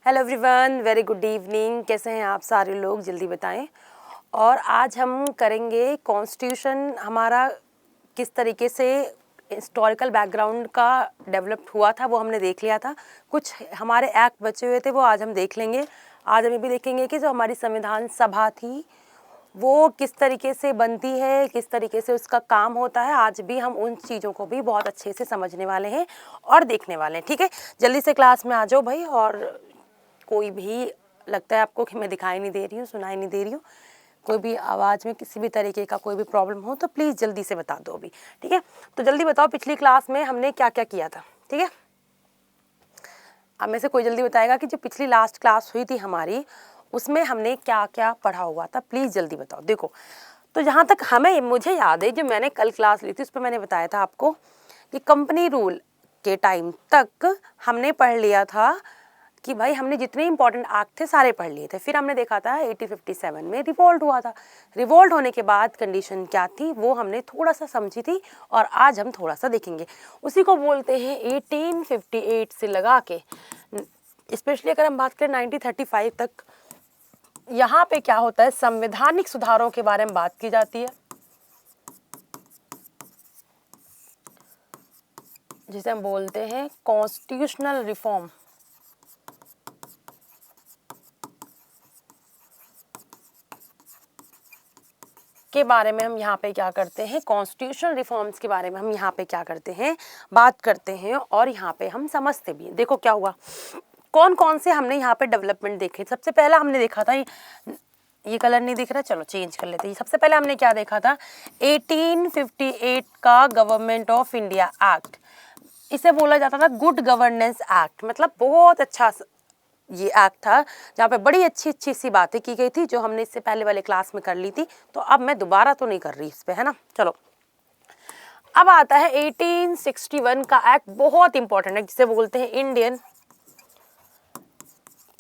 Hello everyone, very good evening. कैसे हैं आप सारे लोग, जल्दी बताएं। और आज हम करेंगे कॉन्स्टिट्यूशन हमारा किस तरीके से हिस्टोरिकल बैकग्राउंड का डेवलप हुआ था, वो हमने देख लिया था। कुछ हमारे एक्ट बचे हुए थे, वो आज हम देख लेंगे। आज हम ये भी देखेंगे कि जो हमारी संविधान सभा थी वो किस तरीके से बनती है, किस तरीके से उसका काम होता है। आज भी हम उन चीज़ों को भी बहुत अच्छे से समझने वाले हैं और देखने वाले हैं। ठीक है, जल्दी से क्लास में आ जाओ भाई। और कोई भी लगता है आपको कि मैं दिखाई नहीं दे रही हूँ, सुनाई नहीं दे रही हूँ, कोई भी आवाज़ में किसी भी तरीके का कोई भी प्रॉब्लम हो तो प्लीज़ जल्दी से बता दो अभी। ठीक है, तो जल्दी बताओ पिछली क्लास में हमने क्या क्या किया था। ठीक है, अब में से कोई जल्दी बताएगा कि जो पिछली लास्ट क्लास हुई थी हमारी, उसमें हमने क्या क्या पढ़ा हुआ था। प्लीज़ जल्दी बताओ। देखो, तो जहाँ तक मुझे याद है, जो मैंने कल क्लास ली थी उस पर मैंने बताया था आपको कि कंपनी रूल के टाइम तक हमने पढ़ लिया था कि भाई हमने जितने इंपॉर्टेंट एक्ट थे सारे पढ़ लिए थे। फिर हमने देखा था 1857 में रिवोल्ट हुआ था। रिवोल्ट होने के बाद कंडीशन क्या थी वो हमने थोड़ा सा समझी थी और आज हम थोड़ा सा देखेंगे। उसी को बोलते हैं 1858 से लगा के, स्पेशली अगर हम बात करें 1935 तक, यहाँ पे क्या होता है, संवैधानिक सुधारों के बारे में बात की जाती है, जिसे हम बोलते हैं कॉन्स्टिट्यूशनल रिफॉर्म। के बारे में हम यहाँ पे क्या करते हैं, कॉन्स्टिट्यूशनल रिफॉर्म्स के बारे में हम यहाँ पे क्या करते हैं, बात करते हैं। और यहाँ पे हम समझते भी हैं। देखो क्या हुआ, कौन कौन से हमने यहाँ पे डेवलपमेंट देखे। सबसे पहला हमने देखा था, ये कलर नहीं दिख रहा, चलो चेंज कर लेते हैं। सबसे पहले हमने क्या देखा था, 1858 का गवर्नमेंट ऑफ इंडिया एक्ट। इसे बोला जाता था गुड गवर्नेंस एक्ट। मतलब बहुत अच्छा ये एक्ट था जहाँ पे बड़ी अच्छी अच्छी सी बातें की गई थी, जो हमने इससे पहले वाले क्लास में कर ली थी। तो अब मैं दोबारा तो नहीं कर रही इस पे, है ना। चलो, अब आता है 1861 का एक्ट, बहुत इंपॉर्टेंट है, जिसे बोलते हैं इंडियन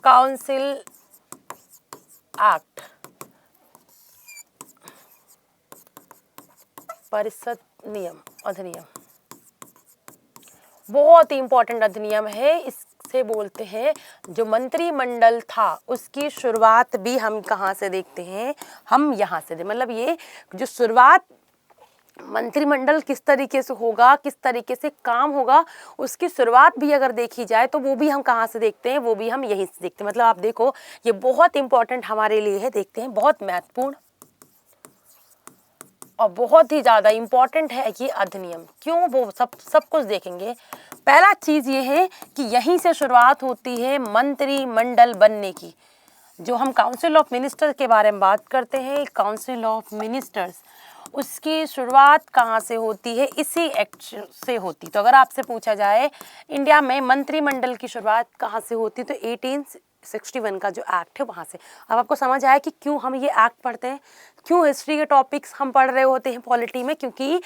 काउंसिल एक्ट, परिषद नियम अधिनियम। बहुत ही इंपॉर्टेंट अधिनियम है। इसे बोलते हैं, जो मंत्रिमंडल था उसकी शुरुआत भी हम कहाँ से देखते हैं, हम यहाँ से मतलब ये जो शुरुआत मंत्रिमंडल किस तरीके से होगा, किस तरीके से काम होगा, उसकी शुरुआत भी अगर देखी जाए तो वो भी हम कहाँ से देखते हैं, वो भी हम यहीं से देखते हैं। मतलब आप देखो, ये बहुत इंपॉर्टेंट हमारे लिए है, देखते हैं, बहुत महत्वपूर्ण और बहुत ही ज़्यादा इम्पॉर्टेंट है ये अधिनियम। क्यों, वो सब कुछ देखेंगे। पहला चीज़ ये है कि यहीं से शुरुआत होती है मंत्रिमंडल बनने की। जो हम काउंसिल ऑफ मिनिस्टर्स के बारे में बात करते हैं, काउंसिल ऑफ मिनिस्टर्स, उसकी शुरुआत कहाँ से होती है, इसी एक्ट से होती। तो अगर आपसे पूछा जाए इंडिया में मंत्रिमंडल की शुरुआत कहाँ से होती, तो 1861 का जो एक्ट है वहाँ से। अब आपको समझ आया कि क्यों हम ये एक्ट पढ़ते हैं, क्यों हिस्ट्री के टॉपिक्स हम पढ़ रहे होते हैं पॉलिटी में। क्योंकि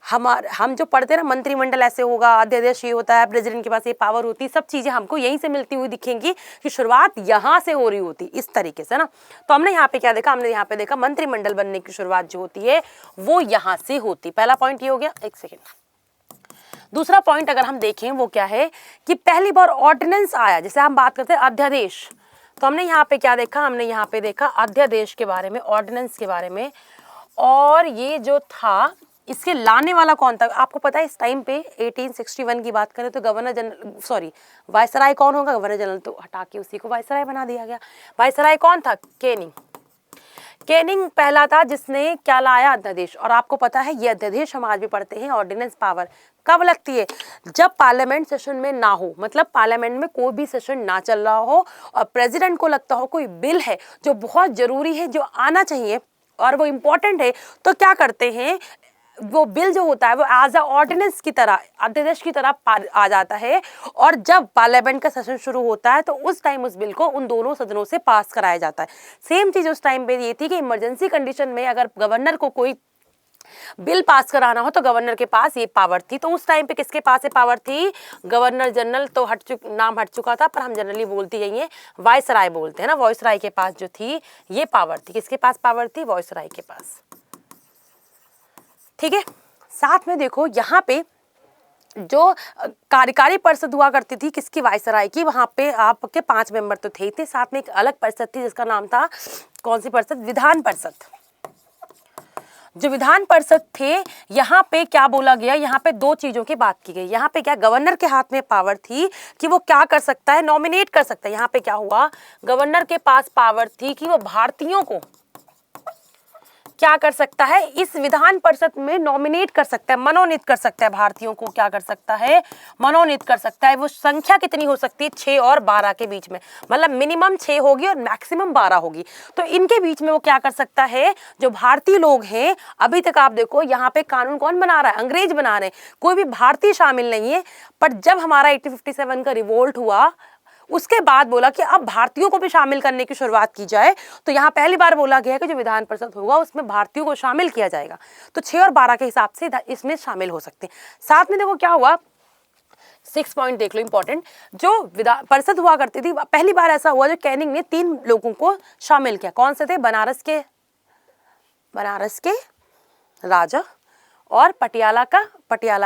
हम जो पढ़ते हैं ना, मंत्रिमंडल ऐसे होगा, अध्यादेश ये होता है, प्रेसिडेंट के पास ये पावर होती है, सब चीज़ें हमको यहीं से मिलती हुई दिखेंगी कि शुरुआत यहाँ से हो रही होती इस तरीके से ना। तो हमने यहाँ पे क्या देखा, हमने यहाँ पे देखा मंत्रिमंडल बनने की शुरुआत जो होती है वो यहाँ से होती। पहला पॉइंट ये हो गया। एक सेकेंड। दूसरा पॉइंट अगर हम देखें वो क्या है कि पहली बार ऑर्डिनेंस आया, जैसे हम बात करते हैं अध्यादेश, तो हमने यहाँ पे क्या देखा, हमने यहाँ पे देखा अध्यादेश के बारे में, ऑर्डिनेंस के बारे में। और ये जो था, इसके लाने वाला कौन था आपको पता है। इस टाइम पे 1861 की बात करें तो गवर्नर जनरल, सॉरी वायसराय कौन होगा, गवर्नर जनरल तो हटा के उसी को वायसराय बना दिया गया। वायसराय कौन था, कैनिंग। कैनिंग पहला था जिसने क्या लाया, अध्यादेश। और आपको पता है ये अध्यादेश हम आज भी पढ़ते हैं। ऑर्डिनेंस पावर कब लगती है, जब पार्लियामेंट सेशन में ना हो, मतलब पार्लियामेंट में कोई भी सेशन ना चल रहा हो और प्रेसिडेंट को लगता हो कोई बिल है जो बहुत जरूरी है, जो आना चाहिए और वो इम्पोर्टेंट है, तो क्या करते हैं, वो बिल जो होता है वो एज अ ऑर्डिनेंस की तरह, अध्यादेश की तरह आ जाता है। और जब पार्लियामेंट का सेशन शुरू होता है तो उस टाइम उस बिल को उन दोनों सदनों से पास कराया जाता है। सेम चीज उस टाइम पे ये थी कि इमरजेंसी कंडीशन में अगर गवर्नर को कोई बिल पास कराना हो तो गवर्नर के पास ये पावर थी। तो उस टाइम पे किसके पास ये पावर थी, गवर्नर जनरल तो नाम हट चुका था, पर हम जनरली बोलते यही है, वायसराय बोलते हैं ना। वायसराय के पास जो थी ये पावर थी, किसके पास पावर थी, वायसराय के पास। ठीक है, साथ में देखो यहाँ पे जो कार्यकारी परिषद हुआ करती थी किसकी, वायसराय की, वहाँ पे आपके 5 मेंबर तो थे ही थे, साथ में एक अलग परिषद थी जिसका नाम था, कौन सी परिषद, विधान परिषद। जो विधान परिषद थे, यहाँ पे क्या बोला गया, यहाँ पे 2 चीजों की बात की गई। यहाँ पे क्या, गवर्नर के हाथ में पावर थी कि वो क्या कर सकता है, नॉमिनेट कर सकता है। यहाँ पे क्या हुआ, गवर्नर के पास पावर थी कि वो भारतीयों को क्या कर सकता है, इस विधान परिषद में नॉमिनेट कर सकता है, मनोनीत कर सकता है, भारतीयों को क्या कर सकता है, मनोनीत कर सकता है। वो संख्या कितनी हो सकती है, 6 और 12 के बीच में, मतलब मिनिमम 6 होगी और मैक्सिमम 12 होगी। तो इनके बीच में वो क्या कर सकता है, जो भारतीय लोग हैं, अभी तक आप देखो यहाँ पे कानून कौन बना रहा है, अंग्रेज बना रहे हैं, कोई भी भारतीय शामिल नहीं है। पर जब हमारा 1857 का रिवोल्ट हुआ, उसके बाद बोला कि अब भारतीयों को भी शामिल करने की शुरुआत की जाए। तो यहाँ पहली बार बोला गया कि जो विधान परिषद होगा उसमें भारतीयों को शामिल किया जाएगा। तो 6 और 12 के हिसाब से इसमें शामिल हो सकते हैं। साथ में देखो क्या हुआ, 6 पॉइंट देख लो इंपॉर्टेंट। जो विधान परिषद हुआ करती थी, पहली बार ऐसा हुआ जो कैनिंग ने 3 लोगों को शामिल किया। कौन से थे, बनारस के राजा और पटियाला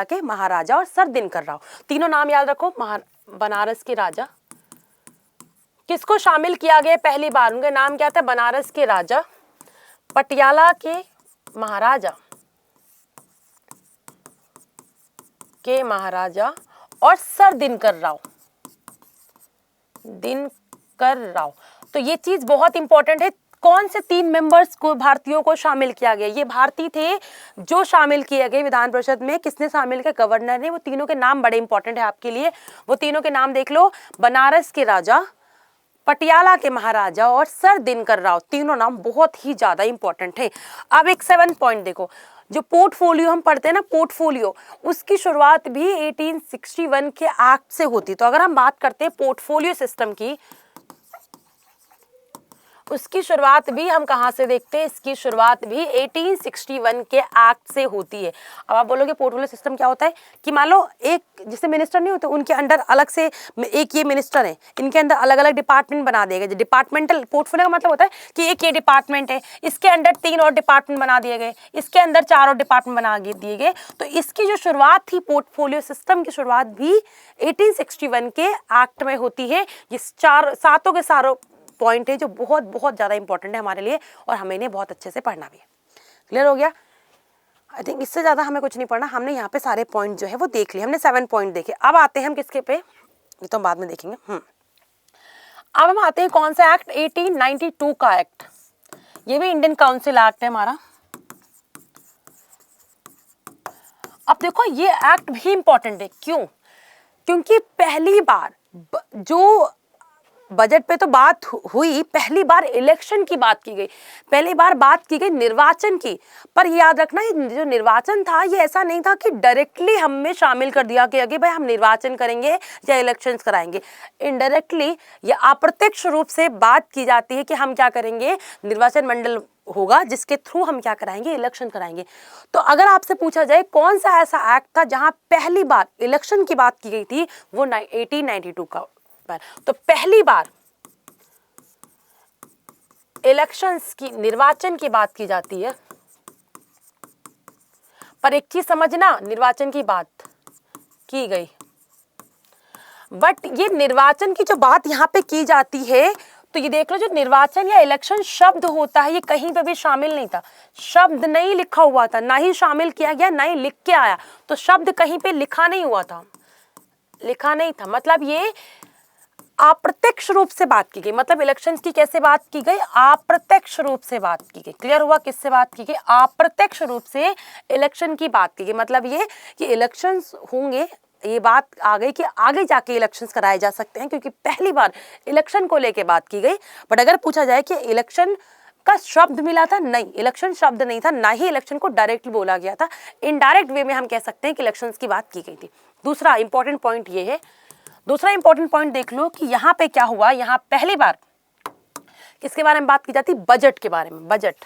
के महाराजा और सर दिनकर राव। तीनों नाम याद रखो। बनारस के राजा, किसको शामिल किया गया पहली बार, उनके नाम क्या थे, बनारस के राजा, पटियाला के महाराजा और सर दिनकर राव। तो ये चीज बहुत इंपॉर्टेंट है। कौन से 3 मेंबर्स को, भारतीयों को शामिल किया गया, ये भारतीय थे जो शामिल किए गए विधान परिषद में। किसने शामिल किया, गवर्नर ने। वो तीनों के नाम बड़े इंपॉर्टेंट है आपके लिए, वो तीनों के नाम देख लो, बनारस के राजा, पटियाला के महाराजा और सर दिनकर राव। तीनों नाम बहुत ही ज्यादा इंपॉर्टेंट है। अब एक 7 पॉइंट देखो, जो पोर्टफोलियो हम पढ़ते हैं ना, पोर्टफोलियो, उसकी शुरुआत भी 1861 के एक्ट से होती। तो अगर हम बात करते हैं पोर्टफोलियो सिस्टम की, उसकी शुरुआत भी हम कहाँ से देखते हैं, इसकी शुरुआत भी 1861 के एक्ट से होती है। अब आप बोलोगे पोर्टफोलियो सिस्टम क्या होता है, कि मान लो एक जैसे मिनिस्टर नहीं होते, उनके अंडर अलग से एक ये मिनिस्टर है, इनके अंदर अलग अलग डिपार्टमेंट बना दिए गए। डिपार्टमेंटल पोर्टफोलियो का मतलब होता है कि एक ये डिपार्टमेंट है, इसके अंडर 3 और डिपार्टमेंट बना दिए गए, इसके अंदर 4 और डिपार्टमेंट बना दिए गए। तो इसकी जो शुरुआत थी, पोर्टफोलियो सिस्टम की शुरुआत भी 1861 के एक्ट में होती है। ये सातों के सारों पॉइंट है जो बहुत बहुत ज्यादा इंपॉर्टेंट है हमारे लिए, और हमें इन्हें बहुत अच्छे से पढ़ना भी है। क्लियर हो गया? आई थिंक इससे ज्यादा हमें कुछ नहीं पढ़ना। हमने यहाँ पे सारे पॉइंट जो है वो देख लिए, हमने 7 पॉइंट देखे। अब आते हैं हम किसके पे, ये तो हम बाद में देखेंगे। अब हम आते हैं कौन सा एक्ट, 1892 का एक्ट। ये भी इंडियन काउंसिल एक्ट है हमारा। अब देखो ये एक्ट भी इंपॉर्टेंट है, क्यों, क्योंकि पहली बार जो बजट पे तो बात हुई, पहली बार इलेक्शन की बात की गई, पहली बार बात की गई निर्वाचन की। पर याद रखना, जो निर्वाचन था ये ऐसा नहीं था कि डायरेक्टली हमें शामिल कर दिया कि आगे भाई हम निर्वाचन करेंगे या इलेक्शंस कराएंगे। इनडायरेक्टली या अप्रत्यक्ष रूप से बात की जाती है कि हम क्या करेंगे, निर्वाचन मंडल होगा जिसके थ्रू हम क्या कराएंगे, इलेक्शन कराएंगे। तो अगर आपसे पूछा जाए कौन सा ऐसा एक्ट था जहां पहली बार इलेक्शन की बात की गई थी, वो 1892 का। तो पहली बार इलेक्शंस की, निर्वाचन की बात की जाती है। पर एक चीज समझना, निर्वाचन की बात की गई, बट ये निर्वाचन की जो बात यहाँ पे की जाती है, तो ये देख लो, जो निर्वाचन या इलेक्शन शब्द होता है ये कहीं पे भी शामिल नहीं था, शब्द नहीं लिखा हुआ था, ना ही शामिल किया गया, ना ही लिख के आया। तो शब्द कहीं पे लिखा नहीं हुआ था, लिखा नहीं था। मतलब ये अप्रत्यक्ष रूप से बात की गई। मतलब इलेक्शंस की कैसे बात की गई, अप्रत्यक्ष रूप से बात की गई। क्लियर हुआ, किससे बात की गई, अप्रत्यक्ष रूप से इलेक्शन की बात की गई। मतलब ये कि इलेक्शंस होंगे, ये बात आ गई कि आगे जाके इलेक्शंस कराए जा सकते हैं, क्योंकि पहली बार इलेक्शन को लेके बात की गई। बट अगर पूछा जाए कि इलेक्शन का शब्द मिला था, नहीं, इलेक्शन शब्द नहीं था, ना ही इलेक्शन को डायरेक्टली बोला गया था। इनडायरेक्ट वे में हम कह सकते हैं कि इलेक्शंस की बात की गई थी। दूसरा इंपॉर्टेंट पॉइंट ये है, दूसरा इंपॉर्टेंट पॉइंट देख लो कि यहाँ पे क्या हुआ। यहाँ पहली बार किसके बारे में बात की जाती, बजट के बारे में। बजट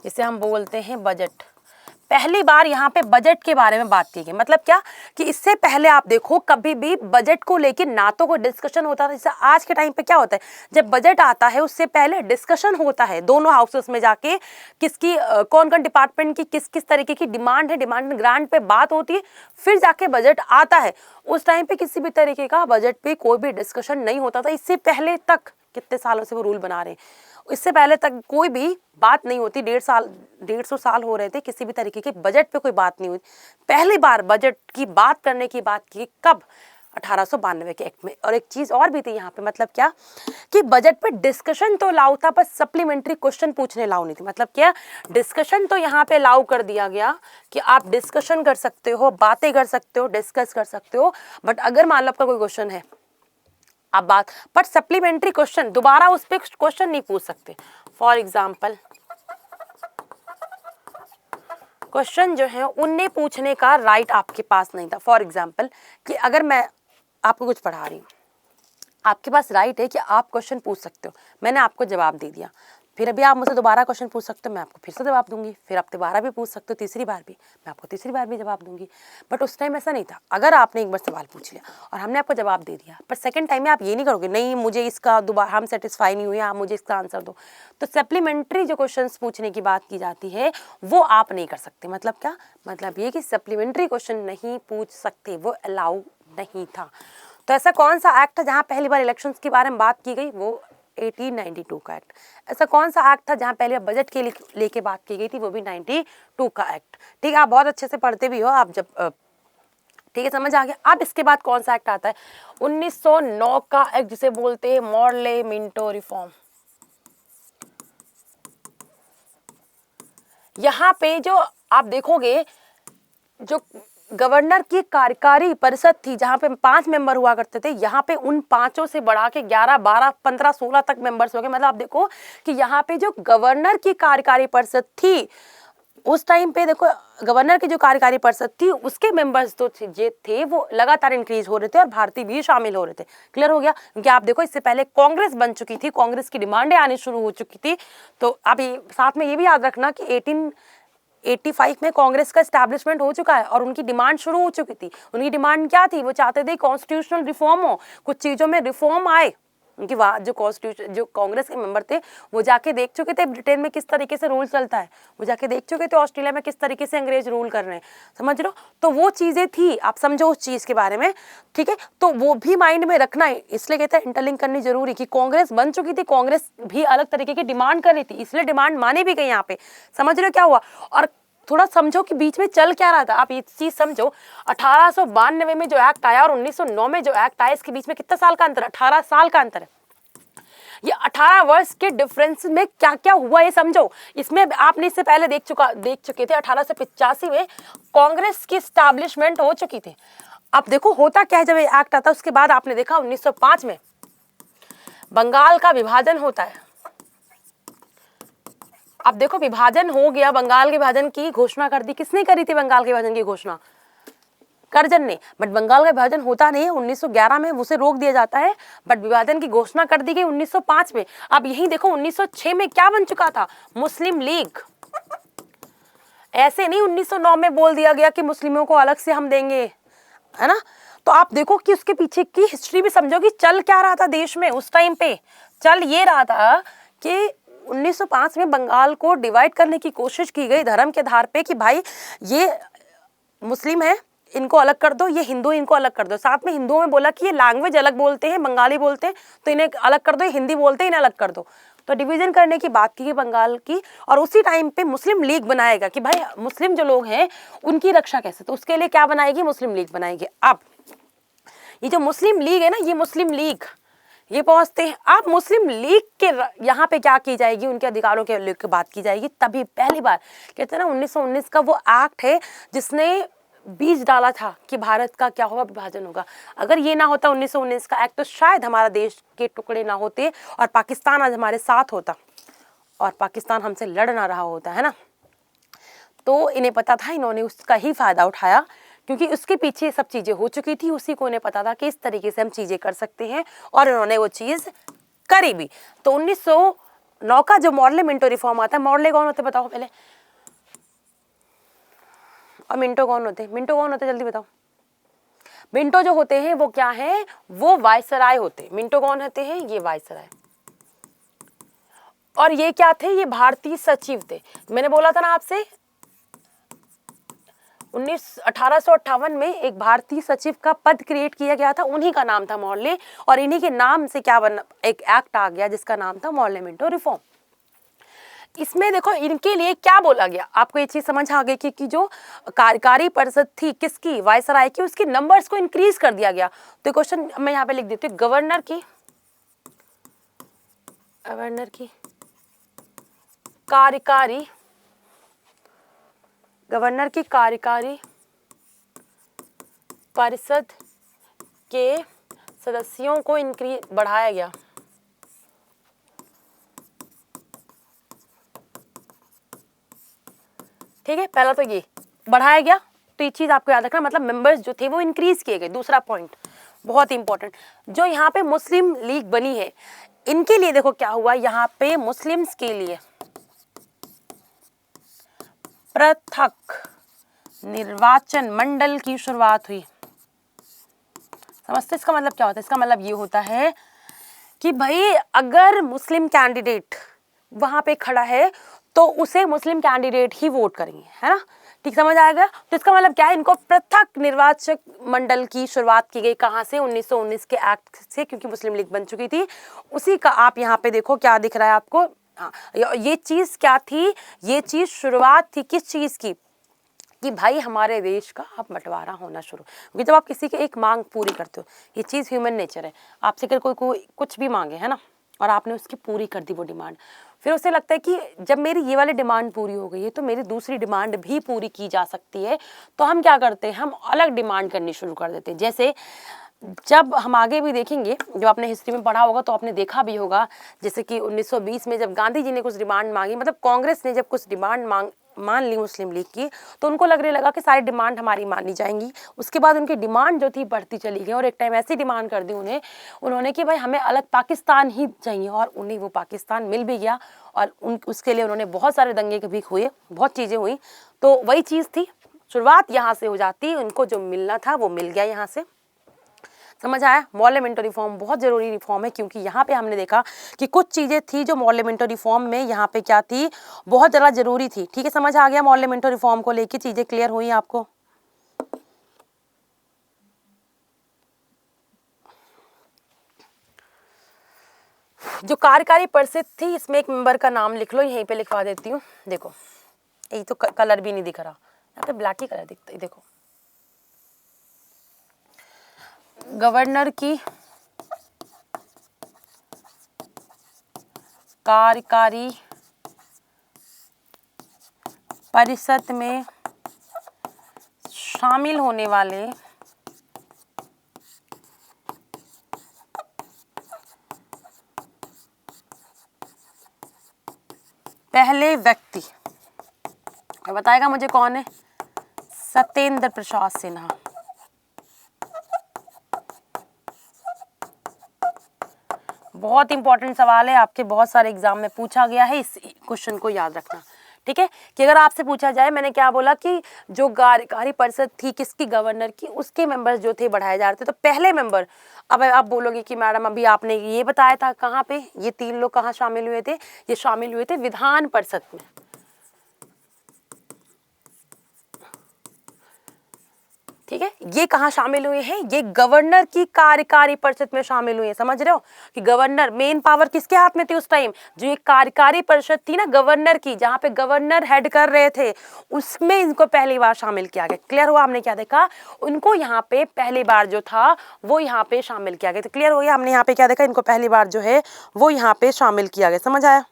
जिसे हम बोलते हैं बजट, पहली बार यहाँ पे बजट के बारे में बात की गई। मतलब क्या कि इससे पहले आप देखो कभी भी बजट को लेकर ना तो कोई डिस्कशन होता था। जैसे आज के टाइम पे क्या होता है, जब बजट आता है उससे पहले डिस्कशन होता है दोनों हाउसेस में जाके, किसकी कौन कौन डिपार्टमेंट की किस किस तरीके की डिमांड है, डिमांड ग्रांट पे बात होती है, फिर जाके बजट आता है। उस टाइम पे किसी भी तरीके का बजट पे कोई भी डिस्कशन नहीं होता था। इससे पहले तक कितने सालों से वो रूल बना रहे हैं, इससे पहले तक कोई भी बात नहीं होती। 150 साल हो रहे थे, किसी भी तरीके के बजट पे कोई बात नहीं हुई। पहली बार बजट की बात करने की बात की कब, 1892 के एक्ट में। और एक चीज और भी थी यहाँ पे, मतलब क्या कि बजट पे डिस्कशन तो अलाउ था, पर सप्लीमेंट्री क्वेश्चन पूछने अलाउ नहीं थी। मतलब क्या, डिस्कशन तो यहाँ पे अलाउ कर दिया गया कि आप डिस्कशन कर सकते हो, बातें कर सकते हो, डिस्कस कर सकते हो, बट अगर मान लो आपका कोई क्वेश्चन है आप बात, पर सप्लीमेंट्री क्वेश्चन दोबारा उस पर क्वेश्चन नहीं पूछ सकते। फॉर एग्जाम्पल क्वेश्चन जो है उन्हें पूछने का राइट आपके पास नहीं था। फॉर एग्जाम्पल कि अगर मैं आपको कुछ पढ़ा रही हूँ, आपके पास राइट है कि आप क्वेश्चन पूछ सकते हो, मैंने आपको जवाब दे दिया, फिर अभी आप मुझसे दोबारा क्वेश्चन पूछ सकते हो, मैं आपको फिर से जवाब दूंगी, फिर आप दोबारा भी पूछ सकते हो, तीसरी बार भी मैं आपको तीसरी बार भी जवाब दूंगी। बट उस टाइम ऐसा नहीं था। अगर आपने एक बार सवाल पूछ लिया और हमने आपको जवाब दे दिया, पर सेकंड टाइम में आप ये नहीं करोगे, नहीं मुझे इसका दोबारा हम सेटिस्फाई नहीं हुए, आप मुझे इसका आंसर दो। तो सप्लीमेंट्री जो क्वेश्चन पूछने की बात की जाती है वो आप नहीं कर सकते। मतलब क्या, मतलब ये कि सप्लीमेंट्री क्वेश्चन नहीं पूछ सकते, वो अलाउ नहीं था। तो ऐसा कौन सा एक्ट था जहाँ पहली बार इलेक्शंस के बारे में बात की गई, वो 1892 का एक्ट। ऐसा कौन सा एक्ट था जहाँ पहले बजट के लेके बात की गई थी, वो भी 92 का एक्ट। ठीक है, आप बहुत अच्छे से पढ़ते भी हो आप, जब ठीक है समझ आ गया। अब इसके बाद कौन सा एक्ट आता है, 1909 का एक्ट, जिसे बोलते हैं मॉर्ले मिंटो रिफॉर्म। यहाँ पे जो आप देखोगे, जो गवर्नर की कार्यकारी परिषद थी जहाँ पे 5 मेंबर हुआ करते थे, यहाँ पे उन 5 से बढ़ा के 11, 12, 15, 16 तक मेंबर्स हो गए। मतलब आप देखो कि यहाँ पे जो गवर्नर की कार्यकारी परिषद थी उस टाइम पे, देखो गवर्नर की जो कार्यकारी परिषद थी उसके मेंबर्स तो थे वो लगातार इंक्रीज हो रहे थे और भारतीय भी शामिल हो रहे थे। क्लियर हो गया, क्योंकि आप देखो इससे पहले कांग्रेस बन चुकी थी, कांग्रेस की डिमांडें आनी शुरू हो चुकी थी। तो अभी साथ में ये भी याद रखना कि 1885 में कांग्रेस का एस्टैब्लिशमेंट हो चुका है और उनकी डिमांड शुरू हो चुकी थी। उनकी डिमांड क्या थी, वो चाहते थे कॉन्स्टिट्यूशनल रिफॉर्म हो, कुछ चीज़ों में रिफॉर्म आए। उनकी जो कांग्रेस के मेंबर थे वो जाके देख चुके थे ब्रिटेन में किस तरीके से रूल चलता है, वो जाके देख चुके थे ऑस्ट्रेलिया में किस तरीके से अंग्रेज रूल कर रहे हैं, समझ लो। तो वो चीज़ें थी, आप समझो उस चीज़ के बारे में, ठीक है। तो वो भी माइंड में रखना है, इसलिए कहते हैं इंटरलिंक करनी जरूरी कि कांग्रेस बन चुकी थी, कांग्रेस भी अलग तरीके की डिमांड कर रही थी, इसलिए डिमांड मानी भी गई यहाँ पे। समझ रहे हो क्या हुआ, और थोड़ा समझो कि बीच में चल क्या रहा था। आप ये चीज समझो, 1892 में जो एक्ट आया और 1909 में जो एक्ट आया, इसके बीच में कितना साल का अंतर है, 18 साल का अंतर है। ये 18 वर्ष के डिफरेंस में क्या क्या हुआ ये समझो। इसमें आपने इससे पहले देख चुके थे 1885 में कांग्रेस की स्टैब्लिशमेंट हो चुकी थी। अब देखो होता क्या है, जब ये एक्ट आता है उसके बाद आपने देखा 1905 में बंगाल का विभाजन होता है। अब देखो विभाजन हो गया, बंगाल के विभाजन की घोषणा कर दी, किसने करी थी बंगाल के विभाजन की घोषणा, करजन ने। बट बंगाल का विभाजन होता नहीं है, 1911 में उसे रोक दिया जाता है, बट विभाजन की घोषणा कर दी गई 1905 में। अब यही देखो 1906 में क्या बन चुका था, मुस्लिम लीग। ऐसे नहीं 1909 में बोल दिया गया कि मुस्लिमों को अलग से हम देंगे, है ना। तो आप देखो कि उसके पीछे की हिस्ट्री भी समझो कि चल क्या रहा था देश में उस टाइम पे। चल ये रहा था कि 1905 में बंगाल को डिवाइड करने की कोशिश की गई धर्म के आधार पे कि भाई ये मुस्लिम है इनको अलग कर दो, ये हिंदू इनको अलग कर दो। साथ में हिंदुओं में बोला कि ये लैंग्वेज अलग बोलते हैं, बंगाली बोलते हैं तो इन्हें अलग कर दो, ये हिंदी बोलते हैं इन्हें अलग कर दो। तो डिवीजन करने की बात की बंगाल की, और उसी टाइम पे मुस्लिम लीग बनाएगा कि भाई मुस्लिम जो लोग हैं उनकी रक्षा कैसे, तो उसके लिए क्या बनाएगी, मुस्लिम लीग बनाएगी। अब ये जो मुस्लिम लीग है ना, ये मुस्लिम लीग ये पहुंचते हैं। अब मुस्लिम लीग के यहाँ पे क्या की जाएगी, उनके अधिकारों के लेकर बात की जाएगी। तभी पहली बार कहते हैं ना 1919 का वो एक्ट है जिसने बीज डाला था कि भारत का क्या होगा, विभाजन होगा। अगर ये ना होता 1919 का एक्ट तो शायद हमारा देश के टुकड़े ना होते और पाकिस्तान आज हमारे साथ होता और पाकिस्तान हमसे लड़ ना रहा होता, है ना। तो इन्हें पता था, इन्होंने उसका ही फायदा उठाया क्योंकि उसके पीछे सब चीजें हो चुकी थी, उसी को इन्हें पता था कि इस तरीके से हम चीजें कर सकते हैं और इन्होंने वो चीज करी भी। तो 1909 का जो मॉर्ले मिंटो रिफॉर्म आता है, मॉर्ले कौन होते बताओ पहले, और मिंटो कौन होते हैं? मिंटो कौन होते हैं जल्दी बताओ। मिंटो जो होते हैं वो क्या है, वो वायसराय होते हैं। मिंटो कौन होते हैं? ये वायसराय। और ये क्या थे? ये भारतीय सचिव थे। मैंने बोला था ना आपसे 1858 में एक भारतीय सचिव का पद क्रिएट किया गया था, उन्हीं का नाम था मॉर्ले, और इन्हीं के नाम से क्या बना, एक एक्ट आ गया जिसका नाम था मॉर्ले मिंटो रिफॉर्म। इसमें देखो इनके लिए क्या बोला गया, आपको ये चीज समझ आ गई कि जो कार्यकारी परिषद थी किसकी, वायसराय की, उसके नंबर्स को इंक्रीज कर दिया गया। तो क्वेश्चन मैं यहाँ पे लिख देती हूँ, गवर्नर की कार्यकारी परिषद के सदस्यों को बढ़ाया गया। ठीक है, पहला तो ये बढ़ाया गया, तो ये चीज आपको याद रखना, मतलब मेंबर्स जो थे वो इंक्रीज किए गए। दूसरा पॉइंट बहुत इंपॉर्टेंट, जो यहाँ पे मुस्लिम लीग बनी है, इनके लिए देखो क्या हुआ, यहाँ पे मुस्लिम्स के लिए पृथक निर्वाचन मंडल की शुरुआत हुई। समझते इसका मतलब क्या होता है? इसका मतलब ये होता है कि भाई अगर मुस्लिम कैंडिडेट वहां पे खड़ा है तो उसे मुस्लिम कैंडिडेट ही वोट करेंगे, है ना? ठीक समझ आएगा? तो इसका मतलब क्या है, इनको पृथक निर्वाचक मंडल की शुरुआत की गई। कहां से? 1919 के एक्ट से, क्योंकि मुस्लिम लीग बन चुकी थी। उसी का आप यहाँ पे देखो क्या दिख रहा है आपको। हाँ, ये चीज क्या थी? ये चीज शुरुआत थी किस चीज की, कि भाई हमारे देश का अब बंटवारा होना शुरू, क्योंकि जब आप किसी की एक मांग पूरी करते हो, ये चीज़ ह्यूमन नेचर है, आपसे अगर कोई कुछ भी मांगे, है ना, और आपने उसकी पूरी कर दी वो डिमांड, फिर उसे लगता है कि जब मेरी ये वाली डिमांड पूरी हो गई है तो मेरी दूसरी डिमांड भी पूरी की जा सकती है। तो हम क्या करते हैं, हम अलग डिमांड करनी शुरू कर देते हैं। जैसे जब हम आगे भी देखेंगे, जब आपने हिस्ट्री में पढ़ा होगा तो आपने देखा भी होगा, जैसे कि 1920 में जब गांधी जी ने कुछ डिमांड मांगी, मतलब कांग्रेस ने जब कुछ डिमांड मान ली मुस्लिम लीग की, तो उनको लगने लगा कि सारी डिमांड हमारी मानी जाएंगी। उसके बाद उनकी डिमांड जो थी बढ़ती चली गई, और एक टाइम ऐसी डिमांड कर दी उन्होंने कि भाई हमें अलग पाकिस्तान ही चाहिए, और उन्हें वो पाकिस्तान मिल भी गया। और उसके लिए उन्होंने बहुत सारे दंगे भी हुए, बहुत चीज़ें हुई। तो वही चीज़ थी, शुरुआत यहाँ से हो जाती, उनको जो मिलना था वो मिल गया यहाँ से। समझ आया? मॉर्ले मिंटो रिफॉर्म बहुत जरूरी रिफॉर्म है, क्योंकि यहाँ पे हमने देखा कि कुछ चीजें थी जो मॉर्ले मिंटो रिफॉर्म में यहाँ पे क्या थी, बहुत ज़्यादा जरूरी थी। ठीक है, समझ आ गया? मॉर्ले मिंटो रिफॉर्म को लेके चीजें क्लियर हुई आपको? जो कार्यकारी परिषद थी, इसमें एक मेंबर का नाम लिख लो, यहीं पे लिखवा देती हूँ। देखो यही तो कलर भी नहीं दिख रहा, यहाँ पे ब्लैक ही कलर दिखता है। देखो, गवर्नर की कार्यकारी परिषद में शामिल होने वाले पहले व्यक्ति, बताएगा मुझे कौन है? सत्येंद्र प्रसाद सिन्हा। बहुत इंपॉर्टेंट सवाल है, आपके बहुत सारे एग्जाम में पूछा गया है, इस क्वेश्चन को याद रखना। ठीक है, कि अगर आपसे पूछा जाए, मैंने क्या बोला कि जो कार्यकारी परिषद थी किसकी, गवर्नर की, उसके मेंबर्स जो थे बढ़ाए जा रहे थे। तो पहले मेंबर, अब आप बोलोगे कि मैडम अभी आपने ये बताया था, कहाँ पे ये 3 लोग कहाँ शामिल हुए थे? ये शामिल हुए थे विधान परिषद में। ठीक है, ये कहाँ शामिल हुए हैं? ये गवर्नर की कार्यकारी परिषद में शामिल हुए हैं। समझ रहे हो कि गवर्नर, मेन पावर किसके हाथ में थी उस टाइम? जो ये कार्यकारी परिषद थी ना गवर्नर की, जहाँ पे गवर्नर हेड कर रहे थे, उसमें इनको पहली बार शामिल किया गया। क्लियर हुआ? हमने क्या देखा, उनको यहाँ पे पहली बार जो था वो यहाँ पे शामिल किया गया। तो क्लियर हो गया? हमने यहाँ पे क्या देखा, इनको पहली बार जो है वो यहाँ पे शामिल किया गया। समझ आया?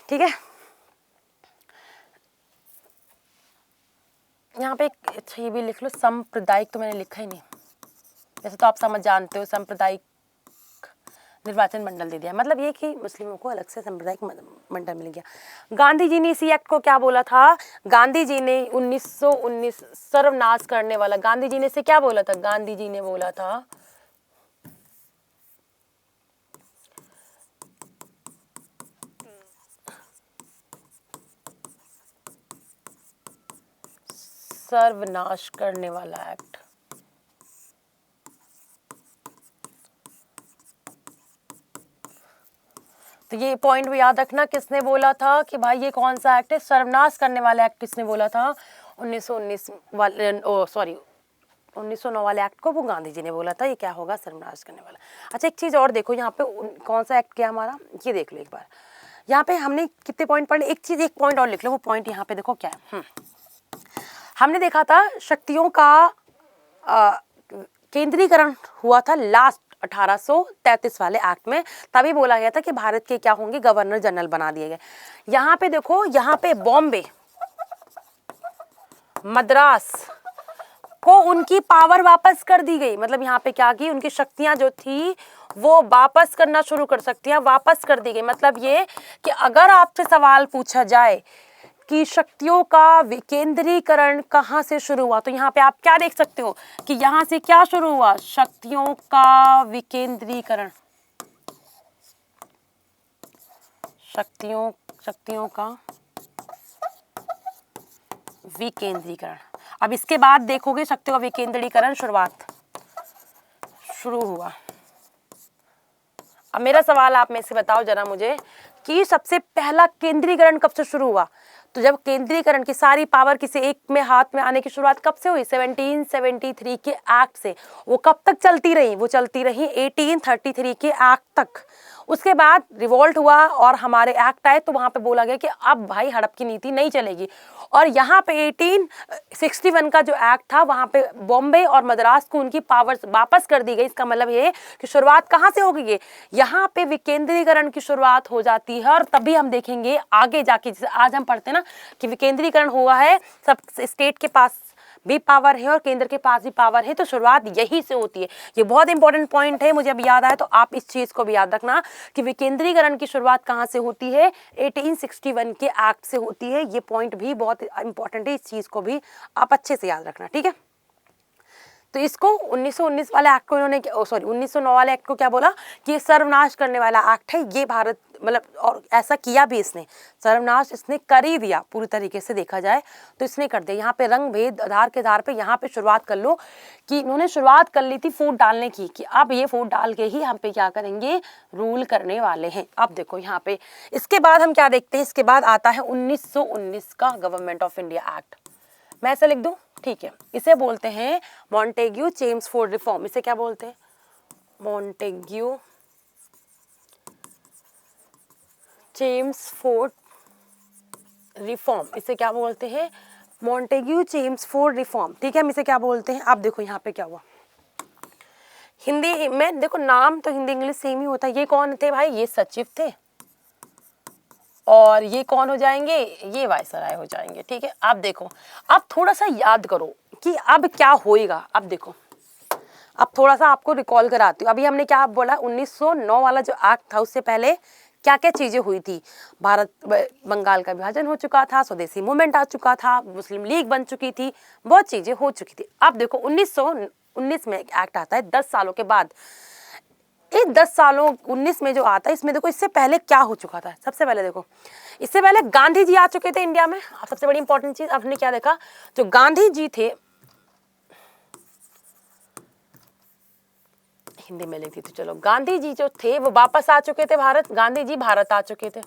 ठीक है, यहाँ पे अच्छा ये भी लिख लो, सांप्रदायिक, तो मैंने लिखा ही नहीं, वैसे तो आप समझ जानते हो, सांप्रदायिक निर्वाचन मंडल दे दिया, मतलब ये कि मुस्लिमों को अलग से सांप्रदायिक मंडल मिल गया। गांधी जी ने इसी एक्ट को क्या बोला था? गांधी जी ने 1919 सर्वनाश करने वाला, गांधी जी ने इसे क्या बोला था? गांधी जी ने बोला था सर्वनाश करने वाला एक्ट। तो ये पॉइंट भी याद रखना, किसने बोला था कि भाई ये कौन सा एक्ट है? सर्वनाश करने वाला एक्ट किसने बोला था? 1919 वाले, ओ सॉरी 1909 वाले एक्ट को वो गांधी जी ने बोला था। ये क्या होगा? सर्वनाश करने वाला। अच्छा एक चीज़ और देखो, यहाँ पे कौन सा एक्ट क्या हमारा, ये देख लो एक बार। यहाँ पे हमने कितने पॉइंट पढ़े? एक चीज़, एक पॉइंट और लिख लो, वो पॉइंट यहाँ पे देखो क्या है। हमने देखा था शक्तियों का केंद्रीकरण हुआ था लास्ट 1833 वाले एक्ट में, तभी बोला गया था कि भारत के क्या होंगे? गवर्नर जनरल बना दिए गए। यहाँ पे देखो, यहाँ पे बॉम्बे, मद्रास को उनकी पावर वापस कर दी गई। मतलब यहाँ पे क्या की, उनकी शक्तियां जो थी वो वापस करना शुरू कर सकती हैं, वापस कर दी गई। मतलब ये कि अगर आपसे सवाल पूछा जाए कि शक्तियों का विकेंद्रीकरण कहाँ से शुरू हुआ, तो यहाँ पे आप क्या देख सकते हो कि यहाँ से क्या शुरू हुआ? शक्तियों का विकेंद्रीकरण, शक्तियों का विकेंद्रीकरण। अब इसके बाद देखोगे शक्तियों का विकेंद्रीकरण शुरू हुआ। अब मेरा सवाल आप में से बताओ जरा मुझे कि सबसे पहला केंद्रीकरण कब से शुरू हुआ? तो जब केंद्रीकरण की सारी पावर किसी एक में हाथ में आने की शुरुआत कब से हुई? 1773 के एक्ट से। वो कब तक चलती रही? वो चलती रही 1833 के एक्ट तक। उसके बाद रिवोल्ट हुआ और हमारे एक्ट आए, तो वहां पे बोला गया कि अब भाई हड़प की नीति नहीं चलेगी। और यहाँ पे 1861 का जो एक्ट था, वहां पे बॉम्बे और मद्रास को उनकी पावर्स वापस कर दी गई। इसका मतलब ये कि शुरुआत कहाँ से हो गई है? यहाँ पे विकेंद्रीकरण की शुरुआत हो जाती है। और तभी हम देखेंगे आगे जाके, जैसे आज हम पढ़ते हैं ना कि विकेंद्रीकरण हुआ है, सब स्टेट के पास भी पावर है और केंद्र के पास भी पावर है, तो शुरुआत यही से होती है। ये बहुत इंपॉर्टेंट पॉइंट है, मुझे अब याद आया, तो आप इस चीज को भी याद रखना कि विकेंद्रीकरण की शुरुआत कहाँ से होती है? 1861 के एक्ट से होती है। ये पॉइंट भी बहुत इंपॉर्टेंट है, इस चीज को भी आप अच्छे से याद रखना, ठीक है। तो इसको 1919 वाले एक्ट को इन्होंने, सॉरी 1909 वाले एक्ट को क्या बोला कि ये सर्वनाश करने वाला एक्ट है। ये भारत, मतलब, और ऐसा किया भी इसने, सर्वनाश इसने कर ही दिया पूरी तरीके से देखा जाए तो इसने कर दिया। यहाँ पे रंग भेद आधार के आधार पे यहाँ पे शुरुआत कर लो कि इन्होंने शुरुआत कर ली थी फूट डालने की, कि अब ये फूट डाल के ही हम पे क्या करेंगे? रूल करने वाले हैं। अब देखो यहाँ पे, इसके बाद हम क्या देखते हैं? इसके बाद आता है 1919 का गवर्नमेंट ऑफ इंडिया एक्ट। मैं ऐसा लिख दूं? ठीक है। इसे बोलते हैं मॉन्टेग्यू चेम्सफोर्ड रिफॉर्म। इसे क्या बोलते हैं? Montagu Chelmsford reform. इसे क्या बोलते हैं? मॉन्टेग्यू चेम्सफोर्ड रिफॉर्म, ठीक है। हम इसे क्या बोलते हैं? अब देखो यहाँ पे क्या हुआ। हिंदी में देखो, नाम तो हिंदी इंग्लिश सेम ही होता है। ये कौन थे भाई? ये सचिव थे। और ये कौन हो जाएंगे? ये वायसराय हो जाएंगे, ठीक है। अब देखो, अब थोड़ा सा याद करो कि अब क्या होएगा। अब देखो, अब थोड़ा सा आपको रिकॉल कराती हूँ। अभी हमने क्या बोला? 1909 वाला जो एक्ट था, उससे पहले क्या क्या चीजें हुई थी? भारत बंगाल का विभाजन हो चुका था, स्वदेशी मूवमेंट आ चुका था, मुस्लिम लीग बन चुकी थी, बहुत चीजें हो चुकी थी। अब देखो 1919 में एक एक्ट आता है 10 सालों के बाद। इस 10 सालों 19 में जो आता है, इसमें देखो इससे पहले क्या हो चुका था। सबसे पहले देखो, इससे पहले गांधी जी आ चुके थे इंडिया में। सबसे बड़ी इंपॉर्टेंट चीज आपने क्या देखा? जो गांधी जी थे, हिंदी में लिखती थी, चलो, गांधी जी जो थे वो वापस आ चुके थे भारत। गांधी जी भारत आ चुके थे,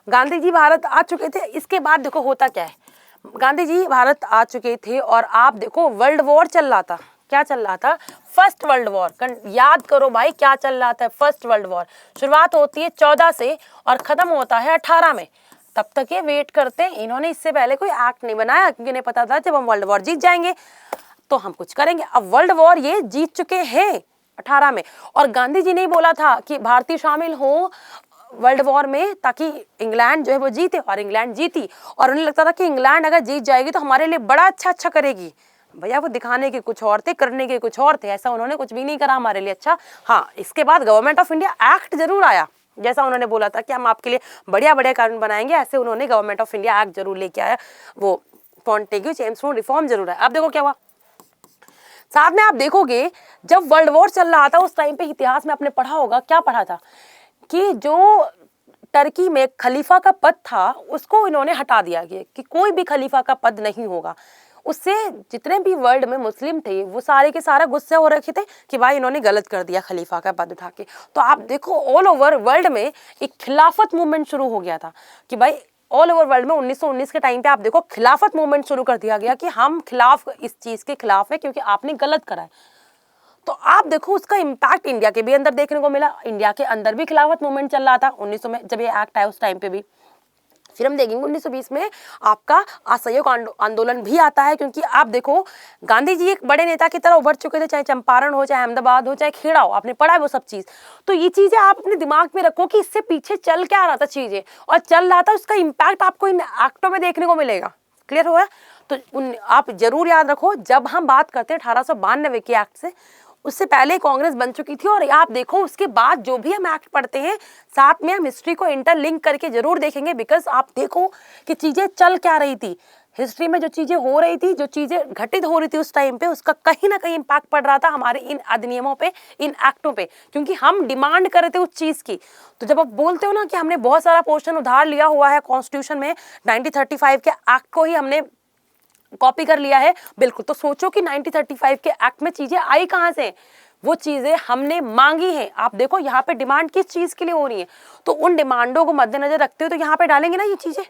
गांधी जी भारत आ चुके थे। इसके बाद देखो होता क्या है, गांधी जी भारत आ चुके थे और आप देखो वर्ल्ड वॉर चल रहा था। क्या चल रहा था? First world war. याद करो भाई, क्या चल रहा था? First world war. शुरुआत होती है 14 से और खत्म होता है 18 में। तब तक ये वेट करते हैं। इन्होंने इससे पहले कोई एक्ट नहीं बनाया क्योंकि इन्हें पता था जब हम वर्ल्ड वॉर जीत जाएंगे तो हम कुछ करेंगे। अब वर्ल्ड वॉर ये जीत चुके हैं 18 में, और गांधी जी ने ही बोला था कि भारतीय शामिल हो वर्ल्ड वॉर में ताकि इंग्लैंड जो है वो जीते, और इंग्लैंड जीती। और उन्हें लगता था कि इंग्लैंड अगर जीत जाएगी तो हमारे लिए बड़ा अच्छा करेगी, भैया वो दिखाने के कुछ और थे, करने के कुछ और थे, ऐसा उन्होंने कुछ भी नहीं करा हमारे लिए। अच्छा हाँ, इसके बाद गवर्नमेंट ऑफ इंडिया एक्ट जरूर आया, जैसा उन्होंने बोला था कि हम आपके लिए बढ़िया बढ़िया कानून बनाएंगे, ऐसे उन्होंने गवर्नमेंट ऑफ इंडिया एक्ट जरूर लेके आया, वो फॉन्टेग्यू चेम्सफोर्ड रिफॉर्म जरूर है। अब देखो क्या हुआ, साथ में आप देखोगे जब वर्ल्ड वॉर चल रहा था उस टाइम पे, इतिहास में आपने पढ़ा होगा, क्या पढ़ा था कि जो टर्की में खलीफा का पद था उसको इन्होंने हटा दिया गया कि कोई भी खलीफा का पद नहीं होगा। उससे जितने भी वर्ल्ड में मुस्लिम थे वो सारे के सारा गुस्से हो रखे थे कि भाई इन्होंने गलत कर दिया खलीफा का पद उठा के। तो आप देखो ऑल ओवर वर्ल्ड में एक खिलाफत मूवमेंट शुरू हो गया था कि भाई ऑल ओवर वर्ल्ड में 1919 के टाइम पे आप देखो खिलाफत मूवमेंट शुरू कर दिया गया कि हम खिलाफ, इस चीज के खिलाफ है क्योंकि आपने गलत करा है। तो आप देखो उसका इम्पैक्ट इंडिया के भी अंदर देखने को मिला। इंडिया के अंदर भी खिलाफत मूवमेंट चल रहा था 1900 में, जब ये एक्ट आया उस टाइम पे भी। फिर हम देखेंगे 1920 में आपका असहयोग आंदोलन भी आता है, क्योंकि आप देखो गांधी जी एक बड़े नेता की तरह उभर चुके थे, चाहे चंपारण हो, चाहे अहमदाबाद हो, चाहे खेड़ा हो, आपने पढ़ा है वो सब चीज। तो ये चीजें आप अपने दिमाग में रखो कि इससे पीछे चल क्या रहा था चीजें, और चल रहा था उसका इम्पैक्ट आपको इन एक्टों में देखने को मिलेगा। क्लियर हुआ? तो आप जरूर याद रखो, जब हम बात करते हैं 1892 के एक्ट से, उससे पहले कांग्रेस बन चुकी थी। और आप देखो उसके बाद जो भी हम एक्ट पढ़ते हैं साथ में हम हिस्ट्री को इंटरलिंक करके जरूर देखेंगे, बिकॉज आप देखो कि चीजें चल क्या रही थी, हिस्ट्री में जो चीजें हो रही थी, जो चीजें घटित हो रही थी उस टाइम पे, उसका कहीं ना कहीं इम्पैक्ट पड़ रहा था हमारे इन अधिनियमों पे, इन एक्टों पे, क्योंकि हम डिमांड कर रहे थे उस चीज की। तो जब आप बोलते हो ना कि हमने बहुत सारा पोर्शन उधार लिया हुआ है कॉन्स्टिट्यूशन में, 1935 के एक्ट को ही हमने कॉपी कर लिया है, बिल्कुल। तो सोचो कि 1935 के एक्ट में चीजें आई कहां से, वो चीजें हमने मांगी हैं। आप देखो यहाँ पे डिमांड किस चीज के लिए हो रही है, तो उन डिमांडों को मद्देनजर रखते हुए तो यहाँ पे डालेंगे ना ये चीजें,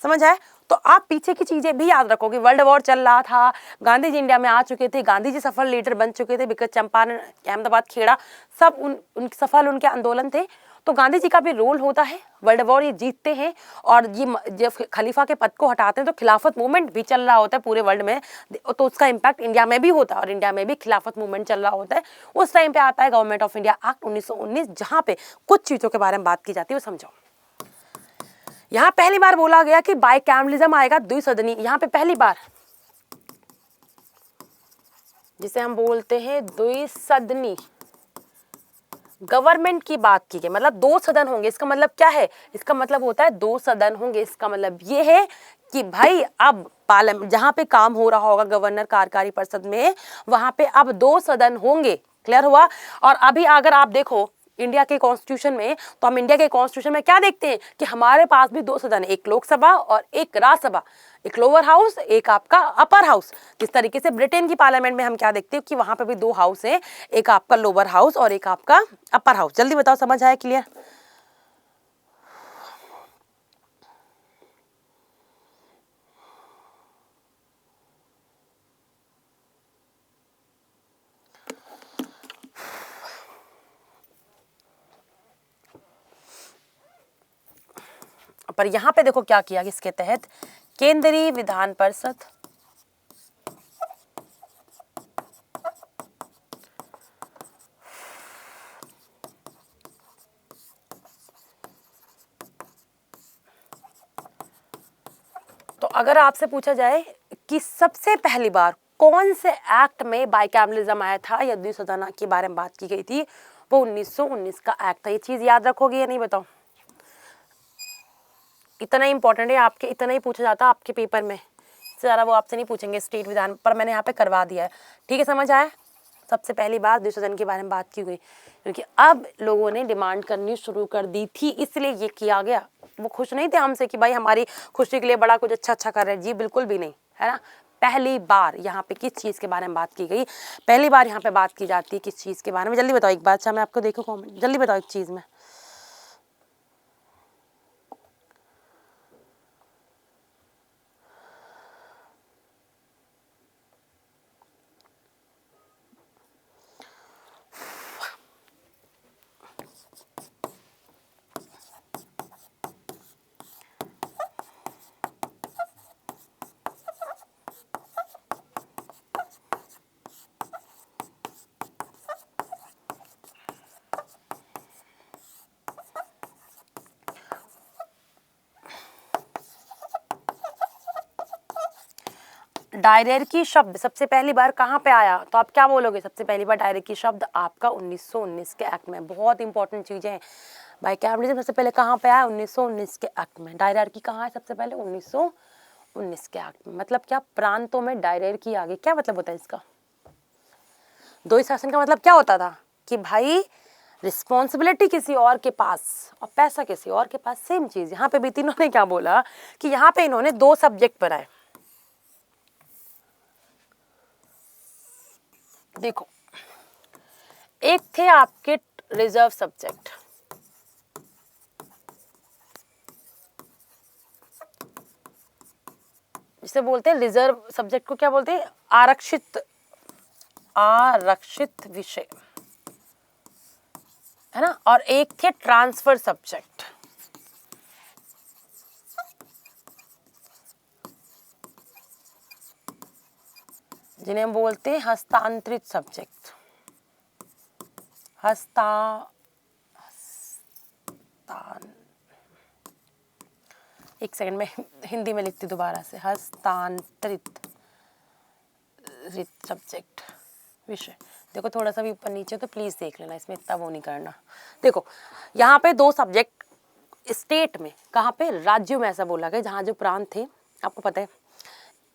समझ आए? तो आप पीछे की चीजें भी याद रखोगे। वर्ल्ड वॉर चल रहा था, गांधी जी इंडिया में आ चुके थे, गांधी जी सफल लीडर बन चुके थे, बिकॉज चंपारण, अहमदाबाद, खेड़ा सब उन सफल उनके आंदोलन थे। तो गांधी जी का भी रोल होता है, वर्ल्ड वॉर ये जीतते हैं और ये जब खलीफा के पद को हटाते हैं तो खिलाफत मूवमेंट भी चल रहा होता है पूरे वर्ल्ड में, तो उसका इम्पैक्ट इंडिया में भी होता है और इंडिया में भी खिलाफत मूवमेंट चल रहा होता है। उस टाइम पे आता है गवर्नमेंट ऑफ इंडिया एक्ट 1919, जहां पे कुछ चीजों के बारे में बात की जाती है, वो समझो। यहाँ पहली बार बोला गया कि बाइकैमरलिज्म आएगा, द्विसदनी, यहाँ पे पहली बार, जिसे हम बोलते हैं द्विसदनी गवर्नमेंट की बात की गई, मतलब 2 सदन होंगे। इसका मतलब क्या है? इसका मतलब होता है 2 सदन होंगे। इसका मतलब ये है कि भाई अब पार्लियामेंट जहां पे काम हो रहा होगा गवर्नर कार्यकारी परिषद में, वहां पे अब 2 सदन होंगे। क्लियर हुआ? और अभी अगर आप देखो इंडिया के कॉन्स्टिट्यूशन में, तो हम इंडिया के कॉन्स्टिट्यूशन में क्या देखते हैं कि हमारे पास भी 2 सदन है, एक लोकसभा और एक राज्यसभा, एक लोअर हाउस, एक आपका अपर हाउस। जिस तरीके से ब्रिटेन की पार्लियामेंट में हम क्या देखते हैं कि वहां पे भी 2 हाउस है, एक आपका लोअर हाउस और एक आपका अपर हाउस। जल्दी बताओ, समझ आया? क्लियर? पर यहां पे देखो क्या किया, इसके तहत केंद्रीय विधान परिषद, तो अगर आपसे पूछा जाए कि सबसे पहली बार कौन से एक्ट में बाइकैमरलिज्म आया था या द्विसदन के बारे में बात की गई थी, वो 1919 का एक्ट था। ये चीज याद रखोगे या नहीं बताओ? इतना ही इंपॉर्टेंट है, आपके इतना ही पूछा जाता है आपके पेपर में, ज़रा वो आपसे नहीं पूछेंगे स्टेट विधान, पर मैंने यहाँ पे करवा दिया है। ठीक है, समझ आया? सबसे पहली बार द्विसदन के बारे में बात की गई, क्योंकि अब लोगों ने डिमांड करनी शुरू कर दी थी, इसलिए ये किया गया। वो खुश नहीं थे हमसे कि भाई हमारी खुशी के लिए बड़ा कुछ अच्छा कर रहे हैं, जी बिल्कुल भी नहीं, है ना। पहली बार यहाँ पे किस चीज़ के बारे में बात की गई, पहली बार यहाँ पे बात की जाती है किस चीज़ के बारे में? जल्दी बताओ एक बात। अच्छा मैं आपको देखो कॉमेंट, जल्दी बताओ एक चीज़ में। डायरेक्की शब्द सबसे पहली बार कहाँ पे आया, तो आप क्या बोलोगे? सबसे पहली बार डायरेक्की शब्द आपका 1919 के एक्ट में। बहुत इंपॉर्टेंट चीजें हैं भाई। कैपिटलिज्म सबसे पहले कहाँ पे आया? 1919 के एक्ट में। डायरेक्की कहाँ है सबसे पहले? 1919 के एक्ट में। मतलब क्या? प्रांतों में डायरेक्की आ गई। क्या मतलब होता है इसका? द्वैध शासन का मतलब क्या होता था कि भाई रिस्पॉन्सिबिलिटी किसी और के पास और पैसा किसी और के पास, सेम चीज। यहाँ पे भी तीनों ने क्या बोला कि यहाँ पे इन्होंने दो सब्जेक्ट बनाए। देखो, एक थे आपके रिजर्व सब्जेक्ट, जिसे बोलते हैं रिजर्व सब्जेक्ट को क्या बोलते हैं? आरक्षित विषय, है ना। और एक थे ट्रांसफर सब्जेक्ट, जिन्हें हम बोलते हैं हस्तांतरित सब्जेक्ट। एक सेकंड में हिंदी में लिखती दोबारा से। हस्तांतरित सब्जेक्ट विषय। देखो थोड़ा सा भी ऊपर नीचे तो प्लीज देख लेना, इसमें इतना वो नहीं करना। देखो यहाँ पे दो सब्जेक्ट स्टेट में, कहाँ पे? राज्यों में ऐसा बोला गया जहाँ जो प्रांत थे, आपको पता है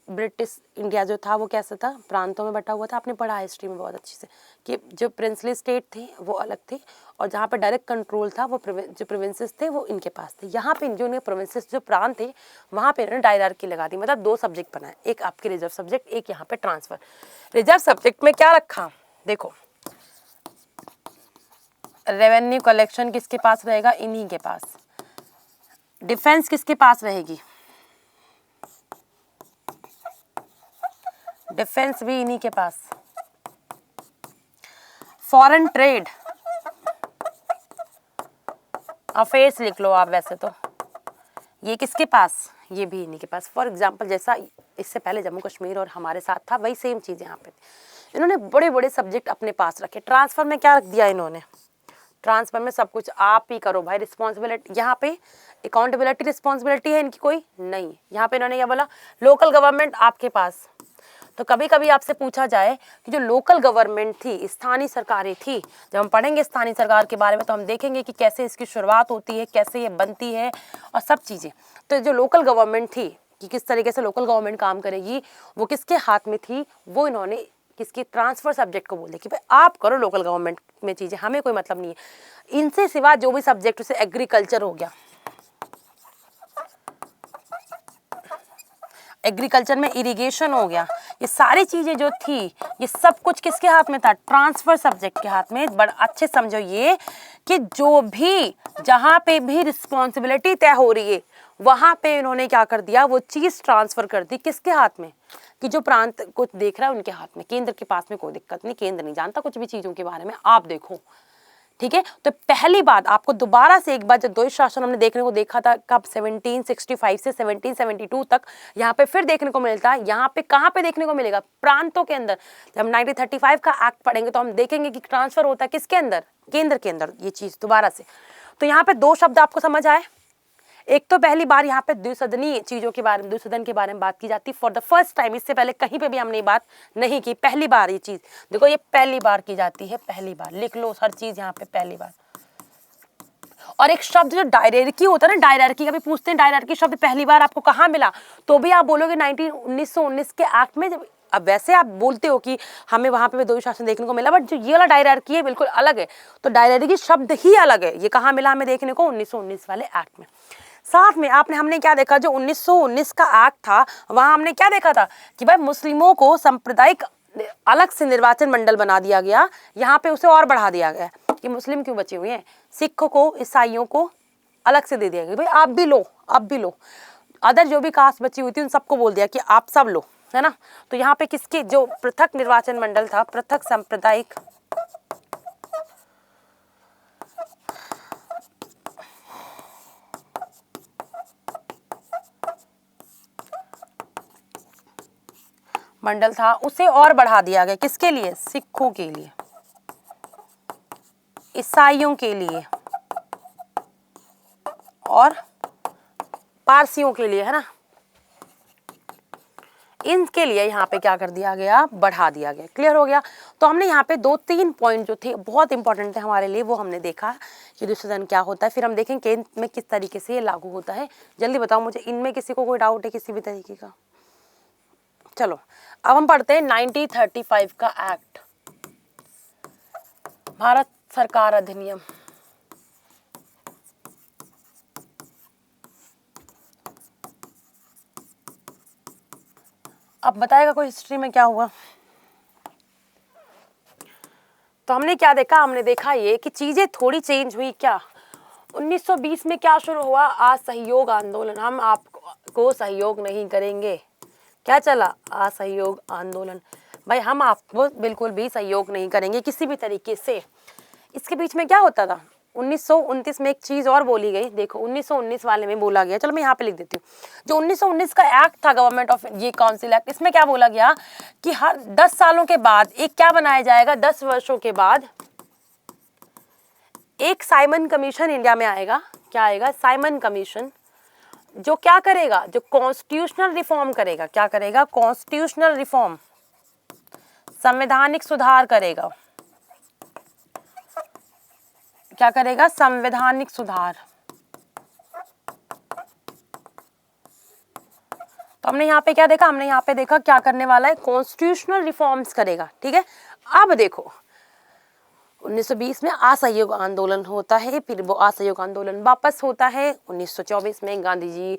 ब्रिटिश इंडिया जो था वो कैसा था? प्रांतों में बटा हुआ था। आपने पढ़ा हिस्ट्री में बहुत अच्छे से कि जो प्रिंसली स्टेट थे वो अलग थे और जहाँ पे डायरेक्ट कंट्रोल था वो जो प्रोविंसेस थे वो इनके पास थे। यहाँ पे जो इनके प्रोविंसेस जो प्रांत थे वहाँ पे इन्होंने डायरार्की लगा दी। मतलब दो सब्जेक्ट बनाए, एक आपके रिजर्व सब्जेक्ट, एक यहाँ पे ट्रांसफर। रिजर्व सब्जेक्ट में क्या रखा? देखो रेवेन्यू कलेक्शन किसके पास रहेगा? इन्हीं के पास। डिफेंस किसके पास रहेगी? डिफेंस भी इन्हीं के पास। फॉरेन ट्रेड अफेयर्स लिख लो आप वैसे तो, ये किसके पास? ये भी इन्हीं के पास। फॉर एग्जाम्पल जैसा इससे पहले जम्मू कश्मीर और हमारे साथ था वही सेम चीज़ यहाँ पे। इन्होंने बड़े बड़े सब्जेक्ट अपने पास रखे। ट्रांसफर में क्या रख दिया इन्होंने? ट्रांसफर में सब कुछ आप ही करो भाई। रिस्पॉन्सिबिलिटी यहाँ पे अकाउंटेबिलिटी रिस्पॉन्सिबिलिटी है इनकी कोई नहीं। यहाँ पे इन्होंने क्या बोला? लोकल गवर्नमेंट आपके पास। तो कभी कभी आपसे पूछा जाए कि जो लोकल गवर्नमेंट थी, स्थानीय सरकारें थी, जब हम पढ़ेंगे स्थानीय सरकार के बारे में तो हम देखेंगे कि कैसे इसकी शुरुआत होती है, कैसे ये बनती है और सब चीज़ें। तो जो लोकल गवर्नमेंट थी कि किस तरीके से लोकल गवर्नमेंट काम करेगी, वो किसके हाथ में थी? वो इन्होंने किसकी? ट्रांसफर सब्जेक्ट को बोल दिया कि भाई आप करो लोकल गवर्नमेंट में चीज़ें, हमें कोई मतलब नहीं है। इनसे सिवा जो भी सब्जेक्ट, जैसे एग्रीकल्चर हो गया, एग्रीकल्चर में इरिगेशन हो गया, ये सारी चीजें जो थी ये सब कुछ किसके हाथ में था? ट्रांसफर सब्जेक्ट के हाथ में। बड़ा अच्छे समझो ये कि जो भी जहां पे भी रिस्पॉन्सिबिलिटी तय हो रही है वहां पे इन्होंने क्या कर दिया? वो चीज ट्रांसफर कर दी किसके हाथ में? कि जो प्रांत कुछ देख रहा है उनके हाथ में। केंद्र के पास में कोई दिक्कत नहीं, केंद्र नहीं जानता कुछ भी चीजों के बारे में, आप देखो। ठीक है, तो पहली बात आपको दोबारा से एक बार जब द्वैध शासन हमने देखने को देखा था कब? 1765 से 1772 तक। यहाँ पे फिर देखने को मिलता है। यहाँ पे कहाँ पे देखने को मिलेगा? प्रांतों के अंदर। जब हम 1935 का एक्ट पढ़ेंगे तो हम देखेंगे कि ट्रांसफर होता है किसके अंदर? केंद्र के अंदर। ये चीज दोबारा से, तो यहाँ पे दो शब्द आपको समझ आए। एक तो पहली बार यहाँ पे द्विसदनीय चीजों के बारे में, द्विसदन के बारे में बात की जाती फॉर द फर्स्ट टाइम। इससे पहले कहीं पे भी हमने बात नहीं की, पहली बार ये चीज। देखो ये पहली बार की जाती है, पहली बार लिख लो हर चीज यहाँ पे पहली बार। और एक शब्द जो डायरेक्की होता है ना, डायरेक्की का भी पूछते हैं, डायरेक्की शब्द पहली बार आपको कहाँ मिला? तो भी आप बोलोगे 1919 के एक्ट में। जब अब वैसे आप बोलते हो कि हमें वहां पे द्वैध शासन देखने को मिला, बट जो ये वाला डायरेक्की है बिल्कुल अलग है। तो डायरेक्की शब्द ही अलग है। ये कहाँ मिला हमें देखने को? 1919 वाले एक्ट में। साथ में हमने क्या देखा? जो 1919 का एक्ट था वहां हमने क्या देखा था कि भाई मुस्लिमों को सांप्रदायिक अलग से निर्वाचन मंडल बना दिया गया। यहाँ पे उसे और बढ़ा दिया गया कि मुस्लिम क्यों बचे हुए हैं, सिखों को, ईसाइयों को अलग से दे दिया गया, भाई आप भी लो, आप भी लो। अदर जो भी कास्ट बची हुई थी उन सबको बोल दिया कि आप सब लो, है ना। तो यहाँ पे किसके जो पृथक निर्वाचन मंडल था, पृथक सांप्रदायिक मंडल था, उसे और बढ़ा दिया गया। किसके लिए? सिखों के लिए, ईसाइयों के लिए और पारसियों के लिए, है ना। इनके लिए यहाँ पे क्या कर दिया गया, बढ़ा दिया गया। क्लियर हो गया। तो हमने यहाँ पे 2-3 पॉइंट जो थे बहुत इंपॉर्टेंट थे हमारे लिए, वो हमने देखा कि दुष्योधन क्या होता है। फिर हम देखें केंद्र में किस तरीके से ये लागू होता है। जल्दी बताओ मुझे, इनमें किसी को कोई डाउट है किसी भी तरीके का? चलो अब हम पढ़ते हैं 1935 का एक्ट, भारत सरकार अधिनियम। अब बताएगा कोई हिस्ट्री में क्या हुआ? तो हमने क्या देखा, हमने देखा ये कि चीजें थोड़ी चेंज हुई। क्या 1920 में क्या शुरू हुआ, असहयोग आंदोलन। हम आपको सहयोग नहीं करेंगे। क्या चला, असहयोग आंदोलन। भाई हम आपको बिल्कुल भी सहयोग नहीं करेंगे किसी भी तरीके से। इसके बीच में क्या होता था, 1929 में एक चीज और बोली गई। देखो 1919 वाले में बोला गया, चलो मैं यहाँ पे लिख देती हूँ। जो 1919 का एक्ट था गवर्नमेंट ऑफ ये काउंसिल एक्ट, इसमें क्या बोला गया कि हर 10 सालों के बाद एक क्या बनाया जाएगा, 10 वर्षों के बाद एक साइमन कमीशन इंडिया में आएगा। क्या आएगा, साइमन कमीशन, जो क्या करेगा, जो कॉन्स्टिट्यूशनल रिफॉर्म करेगा। क्या करेगा, कॉन्स्टिट्यूशनल रिफॉर्म, संवैधानिक सुधार करेगा। क्या करेगा, संवैधानिक सुधार। तो हमने यहाँ पे क्या देखा, हमने यहाँ पे देखा क्या करने वाला है, कॉन्स्टिट्यूशनल रिफॉर्म्स करेगा। ठीक है। अब देखो 1920 में असहयोग आंदोलन होता है, फिर वो असहयोग आंदोलन वापस होता है। 1924 में गांधी जी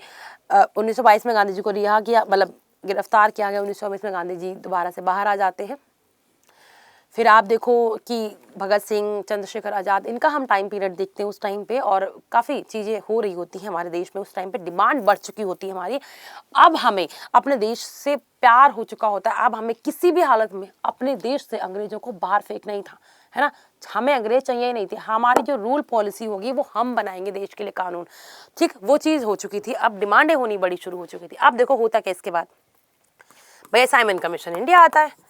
1922 में गांधी जी को रिहा किया, मतलब गिरफ्तार किया गया। 1924 में गांधी जी दोबारा से बाहर आ जाते हैं। फिर आप देखो कि भगत सिंह, चंद्रशेखर आज़ाद, इनका हम टाइम पीरियड देखते हैं उस टाइम पे, और काफ़ी चीज़ें हो रही होती हैं हमारे देश में। उस टाइम पे डिमांड बढ़ चुकी होती है हमारी। अब हमें अपने देश से प्यार हो चुका होता है। अब हमें किसी भी हालत में अपने देश से अंग्रेजों को बाहर फेंकना ही था, है ना। हमें अंग्रेज चाहिए ही नहीं थे। हमारी जो रूल पॉलिसी होगी वो हम बनाएंगे देश के लिए कानून। ठीक, वो चीज़ हो चुकी थी। अब डिमांडें होनी बड़ी शुरू हो चुकी थी। अब देखो होता क्या इसके बाद, भैया साइमन कमीशन इंडिया आता है।